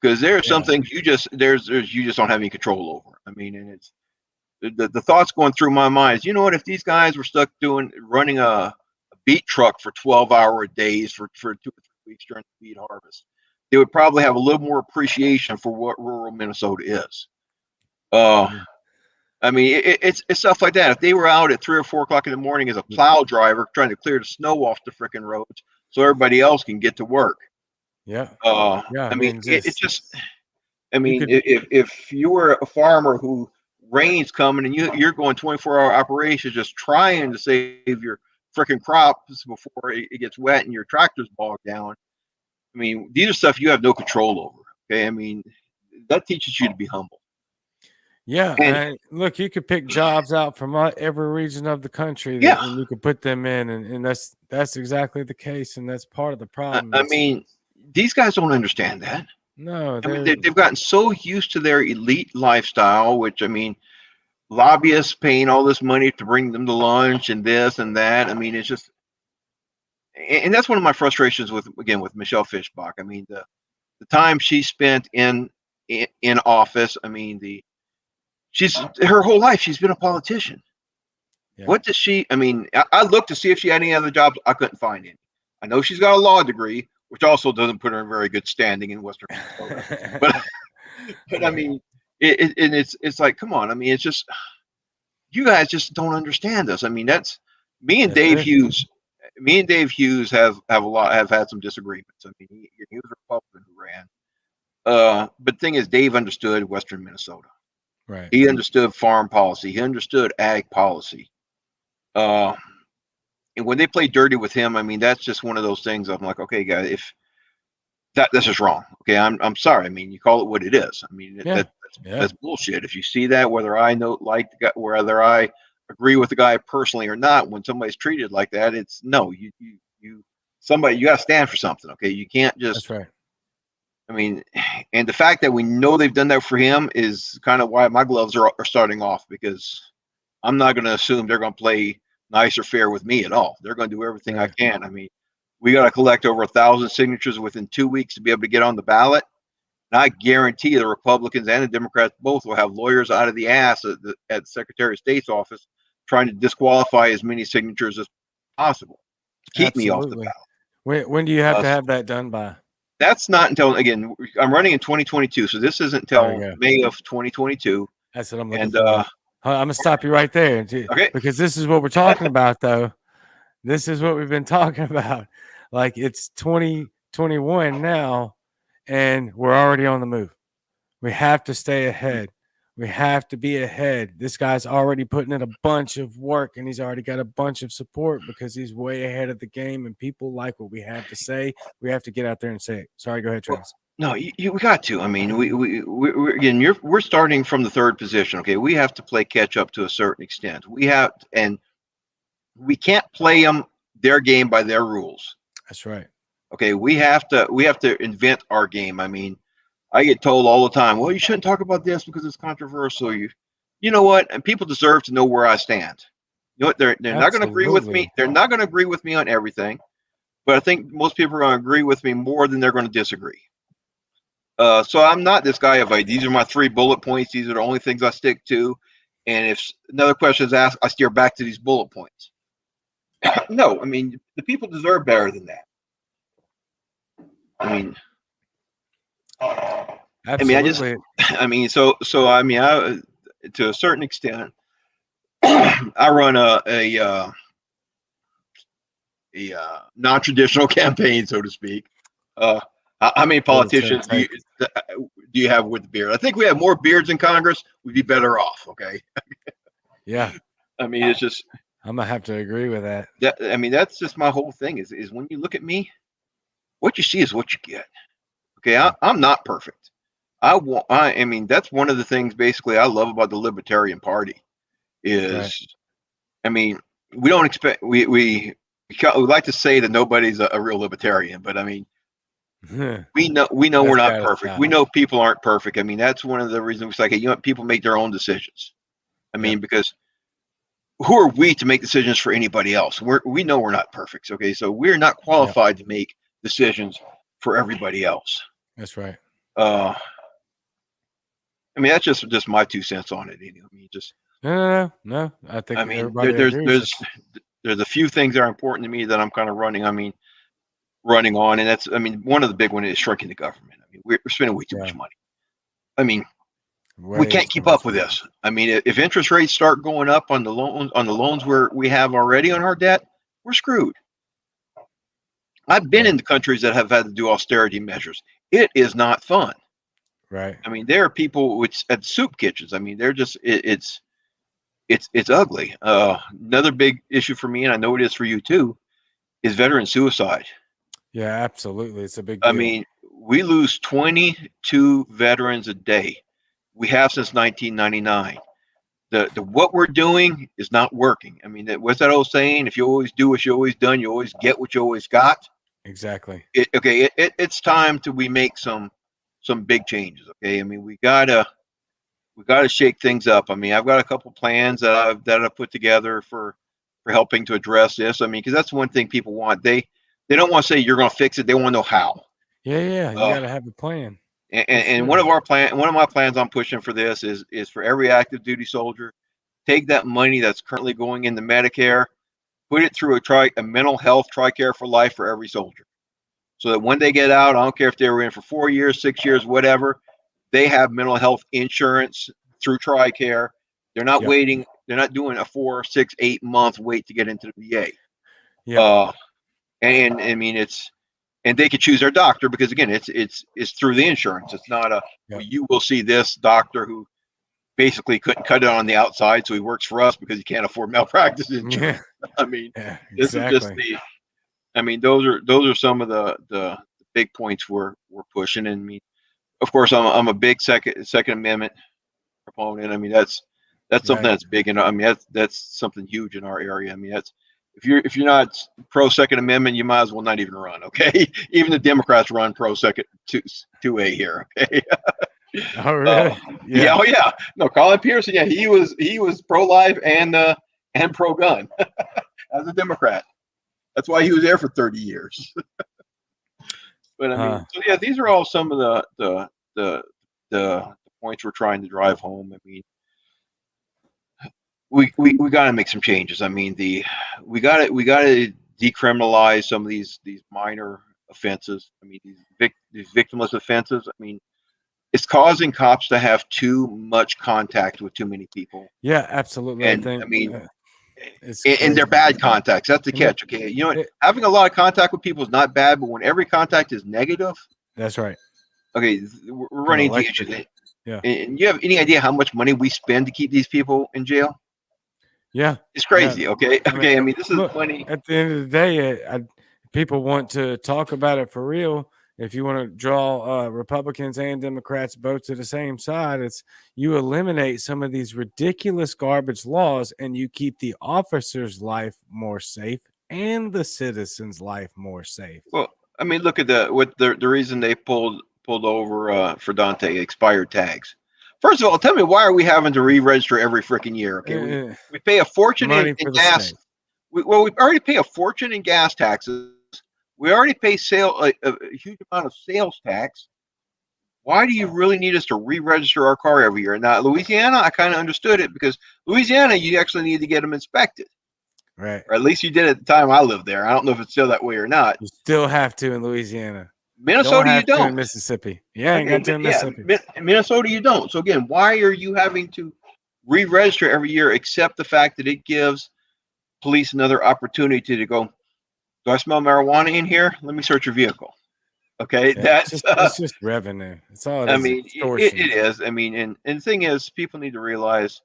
Because there are some Yeah. things you just don't have any control over. I mean, and it's the thoughts going through my mind is, you know what, if these guys were stuck running a beet truck for 12-hour days for 2 or 3 weeks during the beet harvest, they would probably have a little more appreciation for what rural Minnesota is. I mean, it's stuff like that. If they were out at 3 or 4 o'clock in the morning as a plow driver trying to clear the snow off the freaking roads so everybody else can get to work. Yeah. Yeah. I mean, it just. I you mean, could if you were a farmer who rain's coming and you're going 24-hour operations just trying to save your freaking crops before it gets wet and your tractor's bogged down. I mean, these are stuff you have no control over. Okay, I mean, that teaches you to be humble. Yeah, And and look, you could pick jobs out from every region of the country yeah, and you could put them in, and that's exactly the case, and that's part of the problem. I mean, these guys don't understand that. No, I mean, they're they've gotten so used to their elite lifestyle, which I mean, lobbyists paying all this money to bring them to lunch and this and that. I mean, it's just, and that's one of my frustrations with Michelle Fishbach. I mean, the time she spent in in office. I mean, she's her whole life she's been a politician. Yeah. What does she? I mean, I looked to see if she had any other jobs. I couldn't find any. I know she's got a law degree, which also doesn't put her in very good standing in Western Minnesota. But I mean, it's like, come on. I mean, it's just you guys just don't understand us. I mean, that's me and Dave Hughes. Me and Dave Hughes have had some disagreements. I mean, he was a Republican who ran. But the thing is, Dave understood Western Minnesota. Right. He understood farm policy. He understood ag policy. And when they play dirty with him, I mean, that's just one of those things. I'm like, okay, guys, if this is wrong, okay, I'm sorry. I mean, you call it what it is. I mean, that's bullshit. If you see that, whether I whether I agree with the guy personally or not, when somebody's treated like that, it's no, you got to stand for something. Okay, you can't just. That's right. I mean, and the fact that we know they've done that for him is kind of why my gloves are starting off, because I'm not going to assume they're going to play nice or fair with me at all. They're going to do everything I can. I mean, we got to collect over 1,000 signatures within 2 weeks to be able to get on the ballot. And I guarantee the Republicans and the Democrats both will have lawyers out of the ass at the Secretary of State's office trying to disqualify as many signatures as possible. Keep me off the ballot. When do you have to have that done by? That's not until, again, I'm running in 2022, so this isn't until May of 2022. That's what I'm looking for. I'm going to stop you right there. Okay. Because this is what we're talking about, though. This is what we've been talking about. Like, it's 2021 now, and we're already on the move. We have to stay ahead. We have to be ahead. This guy's already putting in a bunch of work, and he's already got a bunch of support because he's way ahead of the game, and people like what we have to say. We have to get out there and say it. Sorry, go ahead, Travis. No, we got to. I mean, we're starting from the third position. Okay, we have to play catch up to a certain extent. And we can't play their game by their rules. That's right. Okay, we have to invent our game. I mean, I get told all the time, well, you shouldn't talk about this because it's controversial. You know what? And people deserve to know where I stand. You know what? They're not going to agree with me. They're not going to agree with me on everything, but I think most people are going to agree with me more than they're going to disagree. So I'm not this guy of, these are my 3 bullet points. These are the only things I stick to. And if another question is asked, I steer back to these bullet points. No, I mean, the people deserve better than that. I mean, absolutely. To a certain extent, I run a non-traditional campaign, so to speak. How many politicians do you have with the beard? I think we have more beards in Congress. We'd be better off. Okay. Yeah. I mean, it's just. I'm gonna have to agree with that. I mean, that's just my whole thing. Is when you look at me, what you see is what you get. Okay, I'm not perfect. I mean, that's one of the things basically I love about the Libertarian Party is, I mean, we don't expect we like to say that nobody's a real libertarian, but I mean, we know we're not perfect. We know people aren't perfect. I mean, that's one of the reasons it's like, you know, people make their own decisions. I mean, because who are we to make decisions for anybody else? We know we're not perfect. Okay, so we're not qualified to make decisions for everybody else. That's right. I mean, that's just my 2 cents on it. I mean, just no. I think. I mean, there's a few things that are important to me that I'm kind of running on, and that's, I mean, one of the big ones is shrinking the government. I mean, we're spending way too much money. I mean, we can't keep up with this. I mean, if interest rates start going up on the loans we have already on our debt, we're screwed. I've been in the countries that have had to do austerity measures. It is not fun. Right. I mean, there are people at soup kitchens. I mean, they're just it's ugly. Another big issue for me, and I know it is for you too, is veteran suicide. Yeah, absolutely. It's a big deal. I mean, we lose 22 veterans a day. We have since 1999. The what we're doing is not working. I mean, what's that old saying? If you always do what you always done, you always get what you always got. Exactly. It's time we make some big changes. Okay, I mean, we gotta shake things up. I mean, I've got a couple plans that I've put together for helping to address this. I mean, because that's one thing people want. They don't want to say you're going to fix it. They want to know how. Yeah. You got to have a plan. And one of my plans I'm pushing for this is for every active duty soldier, take that money that's currently going into Medicare, put it through a mental health TRICARE for life for every soldier, so that when they get out, I don't care if they were in for 4 years, 6 years, whatever, they have mental health insurance through TRICARE. They're not waiting. They're not doing a 4, 6, 8 month wait to get into the VA. Yeah. And I mean, and they could choose their doctor, because again, it's through the insurance. It's not well, you will see this doctor who basically couldn't cut it on the outside, so he works for us because he can't afford malpractice insurance. I mean, this is just I mean, those are some of the big points we're pushing. And I mean, of course, I'm a big Second Amendment proponent. I mean, that's something that's big, and I mean that's something huge in our area. I mean, that's if you're not pro Second Amendment, you might as well not even run. Okay, even the Democrats run pro Second 2A here. Okay. Oh really? Yeah. Oh yeah. No, Colin Pearson. Yeah, he was pro life and pro gun as a Democrat. That's why he was there for 30 years. But I mean, so yeah, these are all some of the points we're trying to drive home. I mean, we got to make some changes. I mean, we got to decriminalize some of these minor offenses. I mean, these victimless offenses. I mean, it's causing cops to have too much contact with too many people. Yeah, absolutely. And I mean, and they're bad contacts. That's the catch. Okay, you know what? Having a lot of contact with people is not bad, but when every contact is negative, that's right. Okay, we're running into issues. Yeah. And you have any idea how much money we spend to keep these people in jail? Yeah, it's crazy. Yeah. Okay. I mean, this is money. At the end of the day, people want to talk about it for real. If you want to draw Republicans and Democrats both to the same side, it's you eliminate some of these ridiculous garbage laws and you keep the officer's life more safe and the citizen's life more safe. Well, I mean, look at the reason they pulled over for Dante expired tags. First of all, tell me, why are we having to re-register every freaking year? Okay, we pay a fortune in gas. We already pay a fortune in gas taxes. We already pay a huge amount of sales tax. Why do you really need us to re-register our car every year? Now, Louisiana, I kind of understood it, because Louisiana, you actually need to get them inspected. Right. Or at least you did at the time I lived there. I don't know if it's still that way or not. You still have to in Louisiana. Minnesota, you don't. In Mississippi. Yeah, you got to in Mississippi. Minnesota, you don't. So again, why are you having to re-register every year, except the fact that it gives police another opportunity to go, do I smell marijuana in here? Let me search your vehicle. Okay, yeah, it's just revenue. It's all it is. I mean, it is. I mean, and the thing is, people need to realize,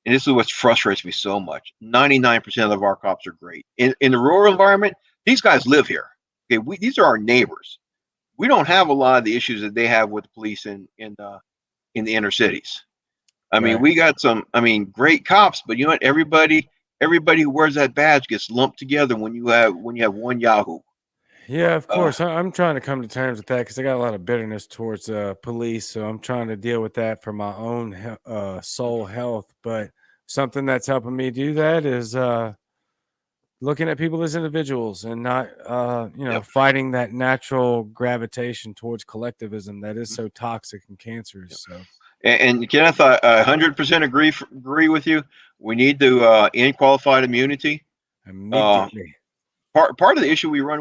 and this is what frustrates me so much, 99% of our cops are great. In the rural environment, these guys live here. Okay, these are our neighbors. We don't have a lot of the issues that they have with the police in the inner cities. I mean, we got some, great cops, but you know what? Everybody who wears that badge gets lumped together when you have one Yahoo. Yeah, of course. I'm trying to come to terms with that, because I got a lot of bitterness towards police. So I'm trying to deal with that for my own soul health. But something that's helping me do that is looking at people as individuals and not, fighting that natural gravitation towards collectivism that is so toxic and cancerous. So. And Kenneth, I 100% agree with you. We need to end qualified immunity. Immediately. Part of the issue we run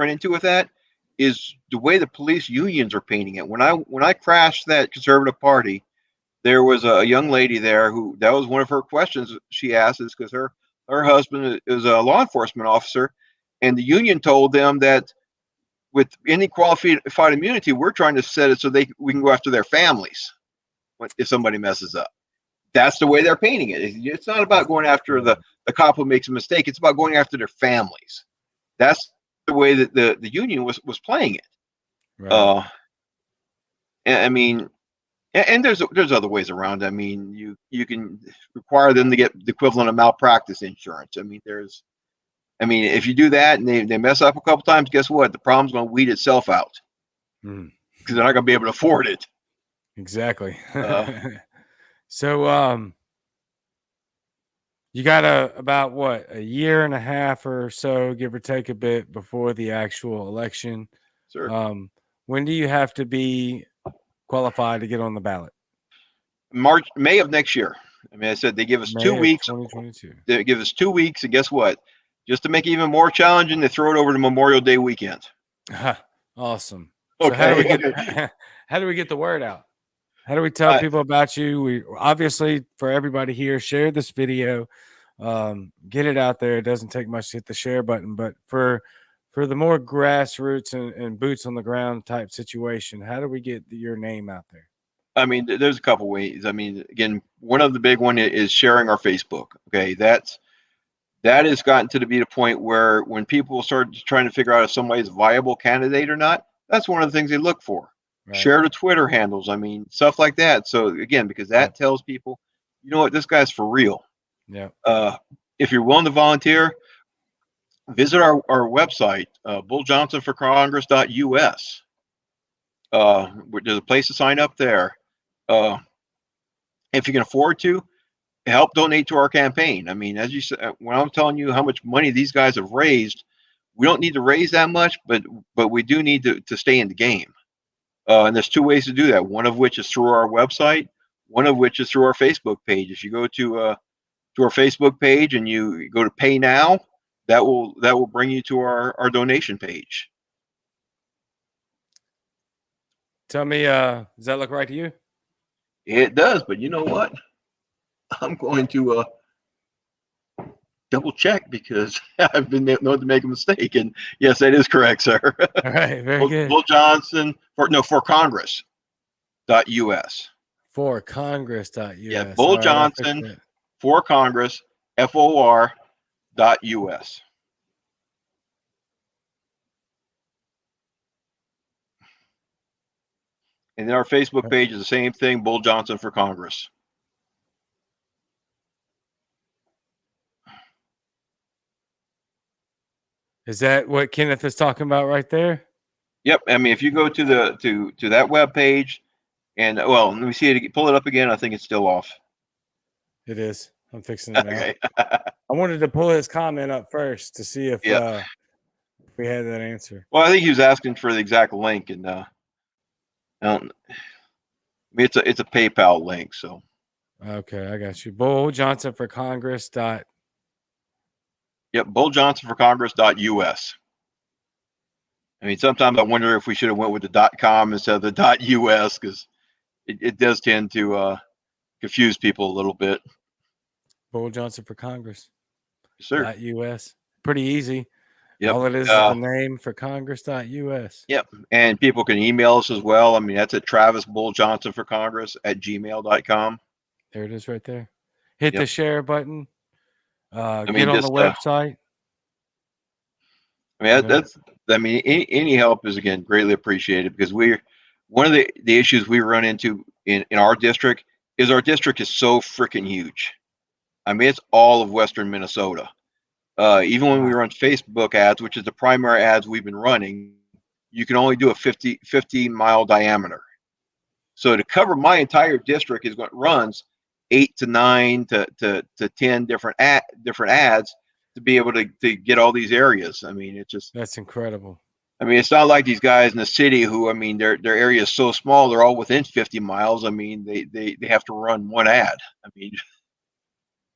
into with that is the way the police unions are painting it. When I crashed that conservative party, there was a young lady there who, that was one of her questions she asked, is because her husband is a law enforcement officer, and the union told them that with any qualified immunity, we're trying to set it so we can go after their families if somebody messes up. That's the way they're painting it. It's not about going after the cop who makes a mistake. It's about going after their families. That's the way that the union was playing it. Right. I mean, and there's other ways around. I mean, you can require them to get the equivalent of malpractice insurance. I mean, if you do that and they mess up a couple times, guess what? The problem's going to weed itself out, because they're not going to be able to afford it. Exactly. So, you got about a year and a half or so, give or take a bit, before the actual election. Sure. when do you have to be qualified to get on the ballot? May of next year. I mean, I said they give us 2 May of weeks. 2022. They give us 2 weeks, and guess what? Just to make it even more challenging, they throw it over to Memorial Day weekend. Awesome. So Okay. how do we get the word out? How do we tell people about you? We obviously, for everybody here, share this video, get it out there. It doesn't take much to hit the share button, but for the more grassroots and boots on the ground type situation, how do we get your name out there? I mean, there's a couple ways. I mean, again, one of the big one is sharing our Facebook. Okay, that has gotten to be the point where when people start trying to figure out if somebody's a viable candidate or not, that's one of the things they look for. Right. Share the Twitter handles. I mean, stuff like that. So again, because that tells people, you know what, this guy's for real. Yeah. If you're willing to volunteer, visit our website, bulljohnsonforcongress.us. There's a place to sign up there. If you can afford to, help donate to our campaign. I mean, as you said, when I'm telling you how much money these guys have raised, we don't need to raise that much, but we do need to stay in the game. And there's 2 ways to do that. One of which is through our website. One of which is through our Facebook page. If you go to our Facebook page and you go to Pay Now, that will bring you to our donation page. Tell me, does that look right to you? It does, but you know what? I'm going to double check because I've been known to make a mistake. And yes, that is correct, sir. All right, very good. Bull Johnson for Congress.us. For Congress.us. Yeah, Bull Johnson for Congress, FOR.US. And then our Facebook page is the same thing, Bull Johnson for Congress. Is that what Kenneth is talking about right there? Yep. I mean, if you go to that web page, and well, let me see it. Pull it up again. I think it's still off. It is. I'm fixing it now. I wanted to pull his comment up first to see if we had that answer. Well, I think he was asking for the exact link, and I mean, it's a PayPal link. So. Okay, I got you. Bull Johnson for Congress. Yep, bulljohnsonforcongress.us. I mean, sometimes I wonder if we should have went with the .com instead of the .us because it does tend to confuse people a little bit. Bull Johnson for Congress. Yes, sir. .us. Pretty easy. Yep. All it is the name for Congress.us. Yep. And people can email us as well. I mean, that's at travisbulljohnsonforcongress@gmail.com. There it is right there. Hit the share button. Get on the website. I mean, any help is, again, greatly appreciated because one of the issues we run into in our district is our district is so freaking huge. I mean, it's all of Western Minnesota. Even when we run Facebook ads, which is the primary ads we've been running, you can only do a 50-mile diameter. So to cover my entire district is what runs 8 to 9 to 10 different ads to be able to get all these areas. I mean, it's just, that's incredible. I mean, it's not like these guys in the city who, I mean, their area is so small, they're all within 50 miles. I mean, they have to run one ad. I mean,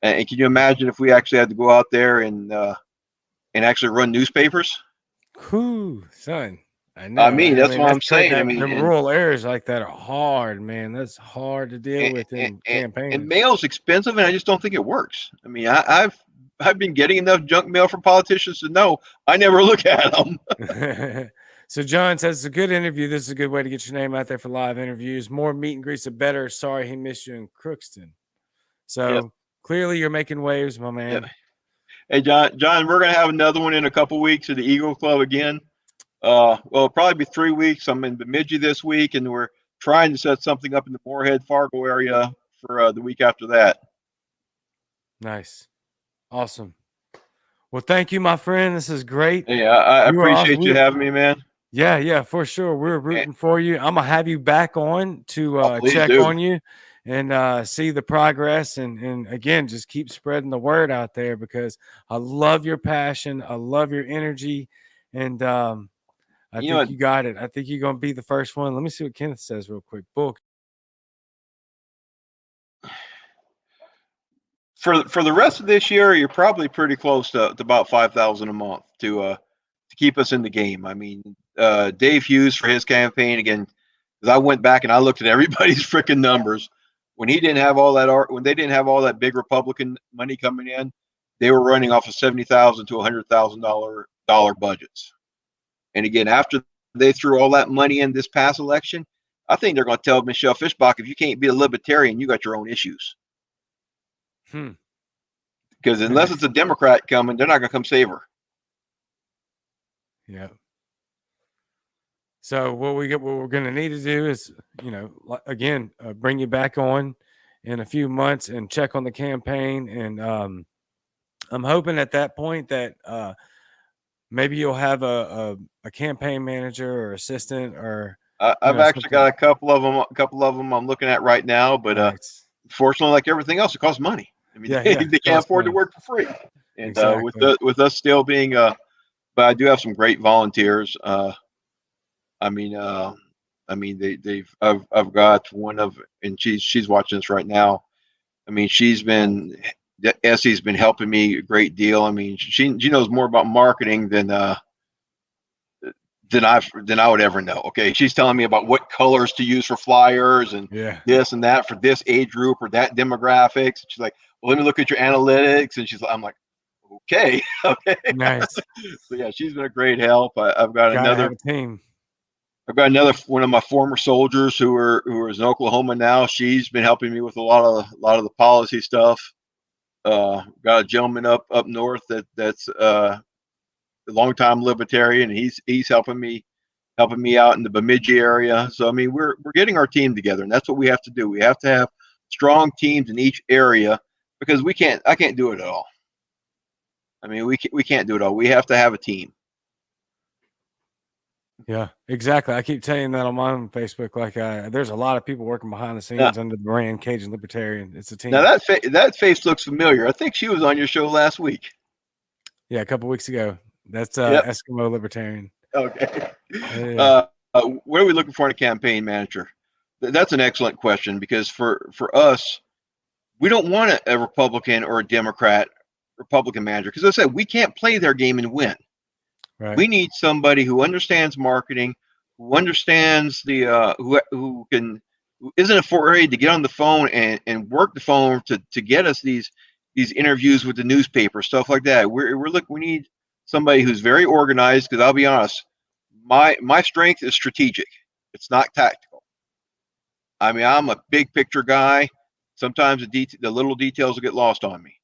and can you imagine if we actually had to go out there and actually run newspapers? Whew, son. I know. I mean, that's what I'm saying. I mean, rural areas like that are hard, man. That's hard to deal with in campaigns. And mail's expensive, and I just don't think it works. I mean, I've been getting enough junk mail from politicians to know I never look at them. So John says it's a good interview. This is a good way to get your name out there for live interviews. More meet and greets, the better. Sorry he missed you in Crookston. So clearly you're making waves, my man. Yep. Hey, John, we're going to have another one in a couple weeks at the Eagle Club again. Well, it'll probably be 3 weeks. I'm in Bemidji this week, and we're trying to set something up in the Moorhead, Fargo area for the week after that. Nice. Awesome. Well, thank you, my friend. This is great. Yeah, I appreciate you having me, man. Yeah, for sure. We're rooting for you. I'm going to have you back on to check on you and see the progress. And again, just keep spreading the word out there because I love your passion. I love your energy. And I You know, think you got it. I think you're going to be the first one. Let me see what Kenneth says real quick. Bull. for the rest of this year, you're probably pretty close to about 5,000 a month to keep us in the game. I mean, Dave Hughes for his campaign again, because I went back and I looked at everybody's freaking numbers when he didn't have all that when they didn't have all that big Republican money coming in, they were running off of $70,000 to $100,000 budgets. And again, after they threw all that money in this past election, I think they're going to tell Michelle Fischbach, if you can't be a libertarian, you got your own issues. Because unless it's a Democrat coming, they're not going to come save her. Yeah. So what we're going to need to do is, again, bring you back on in a few months and check on the campaign. And I'm hoping at that point that maybe you'll have a campaign manager or assistant, or I've actually got a couple of them I'm looking at right now, but nice. Fortunately, like everything else, it costs money. I mean, they can't afford to work for free. And exactly. with us still being, but I do have some great volunteers. I've got one of, and she's watching this right now. I mean, Essie's been helping me a great deal. I mean, she knows more about marketing than I would ever know. Okay, she's telling me about what colors to use for flyers and this and that for this age group or that demographics. She's like, well, let me look at your analytics, and I'm like, okay. Nice. So yeah, she's been a great help. I've got another team. I've got another one of my former soldiers who is in Oklahoma now. She's been helping me with a lot of the policy stuff. Got a gentleman up north that's a longtime libertarian. He's helping me out in the Bemidji area. So I mean, we're getting our team together, and that's what we have to do. We have to have strong teams in each area, because I can't do it at all. I mean, we can't do it all. We have to have a team. Yeah, exactly. I keep telling that on my own Facebook. Like, there's a lot of people working behind the scenes under the brand Cajun Libertarian. It's a team. Now that face looks familiar. I think she was on your show last week. Yeah, a couple weeks ago. That's Eskimo Libertarian. Okay. What are we looking for in a campaign manager? That's an excellent question, because for us, we don't want a Republican or a Republican manager, because as I said, we can't play their game and win. Right. We need somebody who understands marketing, who understands who isn't afraid to get on the phone and work the phone to get us these interviews with the newspaper, stuff like that. We need somebody who's very organized, because I'll be honest, my strength is strategic. It's not tactical. I mean, I'm a big picture guy. Sometimes the little details will get lost on me.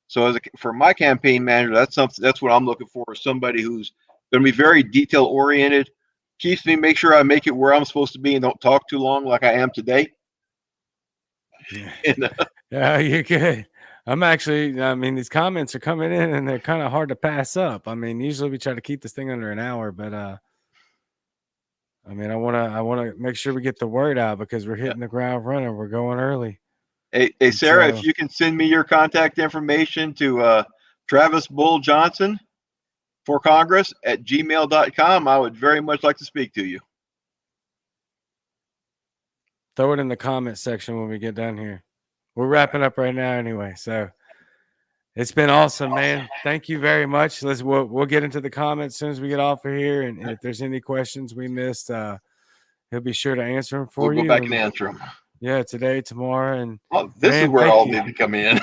So for my campaign manager, that's what I'm looking for, is somebody who's going to be very detail oriented, keeps me, make sure I make it where I'm supposed to be and don't talk too long like I am today. Yeah, you're good. I mean, these comments are coming in and they're kind of hard to pass up. I mean, usually we try to keep this thing under an hour, but I mean, I want to make sure we get the word out, because we're hitting the ground running. We're going early. Hey, Sarah, if you can send me your contact information to Travis Bull Johnson for Congress at gmail.com, I would very much like to speak to you. Throw it in the comment section when we get done here. We're wrapping up right now anyway, so it's been awesome, man. Thank you very much. We'll get into the comments as soon as we get off of here, and if there's any questions we missed, he'll be sure to answer them for you. We'll go back and answer them. Yeah, today, tomorrow, and this is where all need to come in.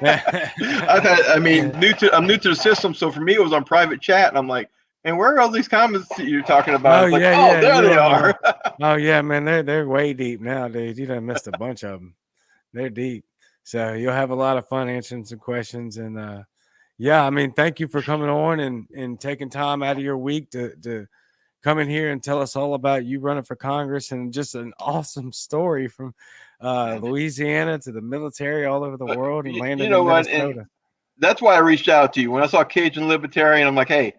I'm new to the system, so for me it was on private chat, and I'm like, and where are all these comments that you're talking about? There they are. Oh yeah, man, they're way deep now, dude. You done missed a bunch of them. They're deep, so you'll have a lot of fun answering some questions. And yeah, I mean, thank you for coming on and taking time out of your week to come in here and tell us all about you running for Congress, and just an awesome story from Louisiana to the military all over the world, and landing in Minnesota. That's why I reached out to you when I saw Cajun Libertarian. I'm like, hey,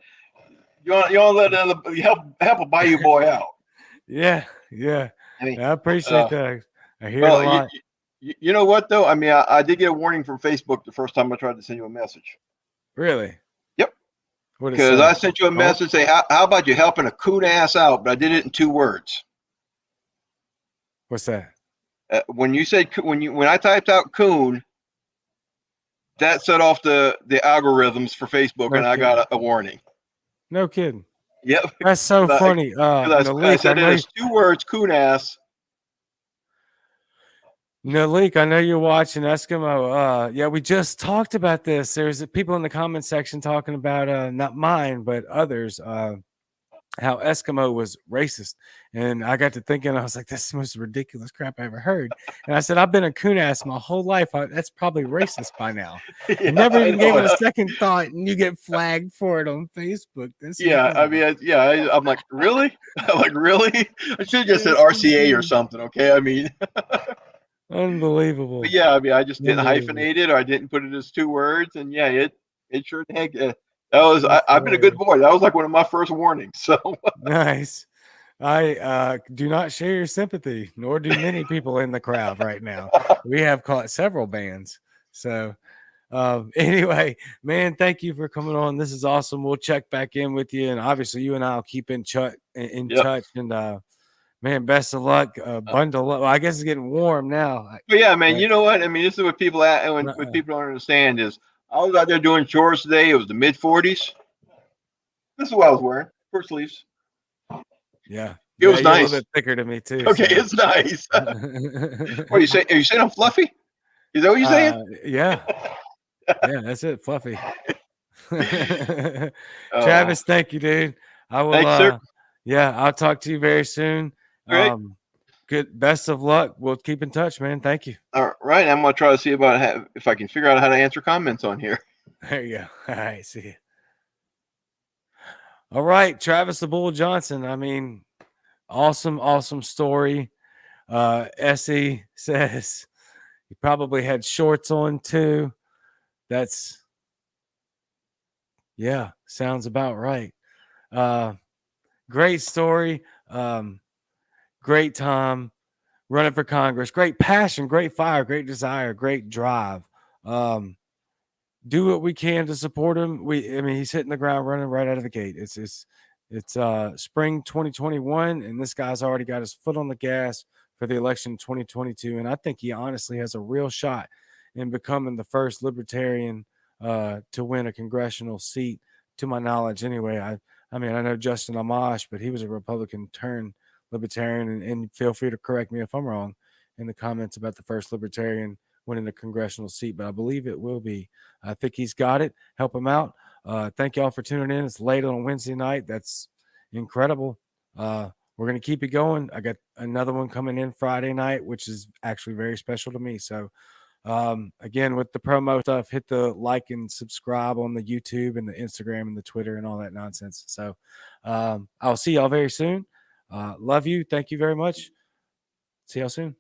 you want to let help a Bayou boy out? Yeah. I appreciate that. I hear it a lot. You know what though? I mean, I did get a warning from Facebook the first time I tried to send you a message. Really? Yep. What it Because say? I sent you a message say, how about you helping a coon ass out? But I did it in 2 words. What's that? When you said when I typed out coon, that set off the algorithms for Facebook, No and I kidding. got a warning. No kidding. Yep. That's so funny. I Nalik, said it as 2 words, coon ass. Nalik, I know you're watching Eskimo. Yeah, we just talked about this. There's people in the comment section talking about not mine, but others. How Eskimo was racist. And I got to thinking, I was like, that's the most ridiculous crap I ever heard. And I said, I've been a coon ass my whole life. That's probably racist by now. Yeah, I never even gave it a second thought, and you get flagged for it on Facebook. That's incredible. I'm like, really? I'm like, really? I should have just said RCA or something, okay? I mean, unbelievable. but yeah, I mean, I just didn't hyphenate it, or I didn't put it as 2 words, and yeah, it sure the heck. I've been a good boy. That was like one of my first warnings. So nice. I do not share your sympathy, nor do many people in the crowd right now. We have caught several bans. So anyway, man, thank you for coming on. This is awesome. We'll check back in with you, and obviously you and I'll keep in touch. And man, best of luck. Bundle up. Well, I guess it's getting warm now. But yeah, man, you know what? I mean, this is what people when people don't understand is I was out there doing chores today. It was the mid-40s. This is what I was wearing, short sleeves. Yeah, it was nice. A little bit thicker to me too. Okay, so. It's nice. What are you saying? Are you saying I'm fluffy? Is that what you're saying? Yeah, yeah, that's it, fluffy. Travis, thank you, dude. I will. Thanks, sir. Yeah, I'll talk to you very soon. Great. Good. Best of luck. We'll keep in touch, man. Thank you. All right. I'm going to try to see about if I can figure out how to answer comments on here. There you go. All right. See you. All right. Travis the Bull Johnson. I mean, awesome story. Essie says he probably had shorts on too. Sounds about right. Great story. Great time running for Congress. Great passion, great fire, great desire, great drive. Do what we can to support him. He's hitting the ground running right out of the gate. It's spring 2021, and this guy's already got his foot on the gas for the election 2022. And I think he honestly has a real shot in becoming the first Libertarian to win a congressional seat, to my knowledge. Anyway, I know Justin Amash, but he was a Republican turned Libertarian, and feel free to correct me if I'm wrong in the comments about the first Libertarian winning a congressional seat, but I believe it will be. I think he's got it. Help him out. Thank y'all for tuning in. It's late on a Wednesday night. That's incredible. We're going to keep it going. I got another one coming in Friday night, which is actually very special to me. So again, with the promo stuff, hit the like and subscribe on the YouTube and the Instagram and the Twitter and all that nonsense. So I'll see y'all very soon. Love you. Thank you very much. See y'all soon.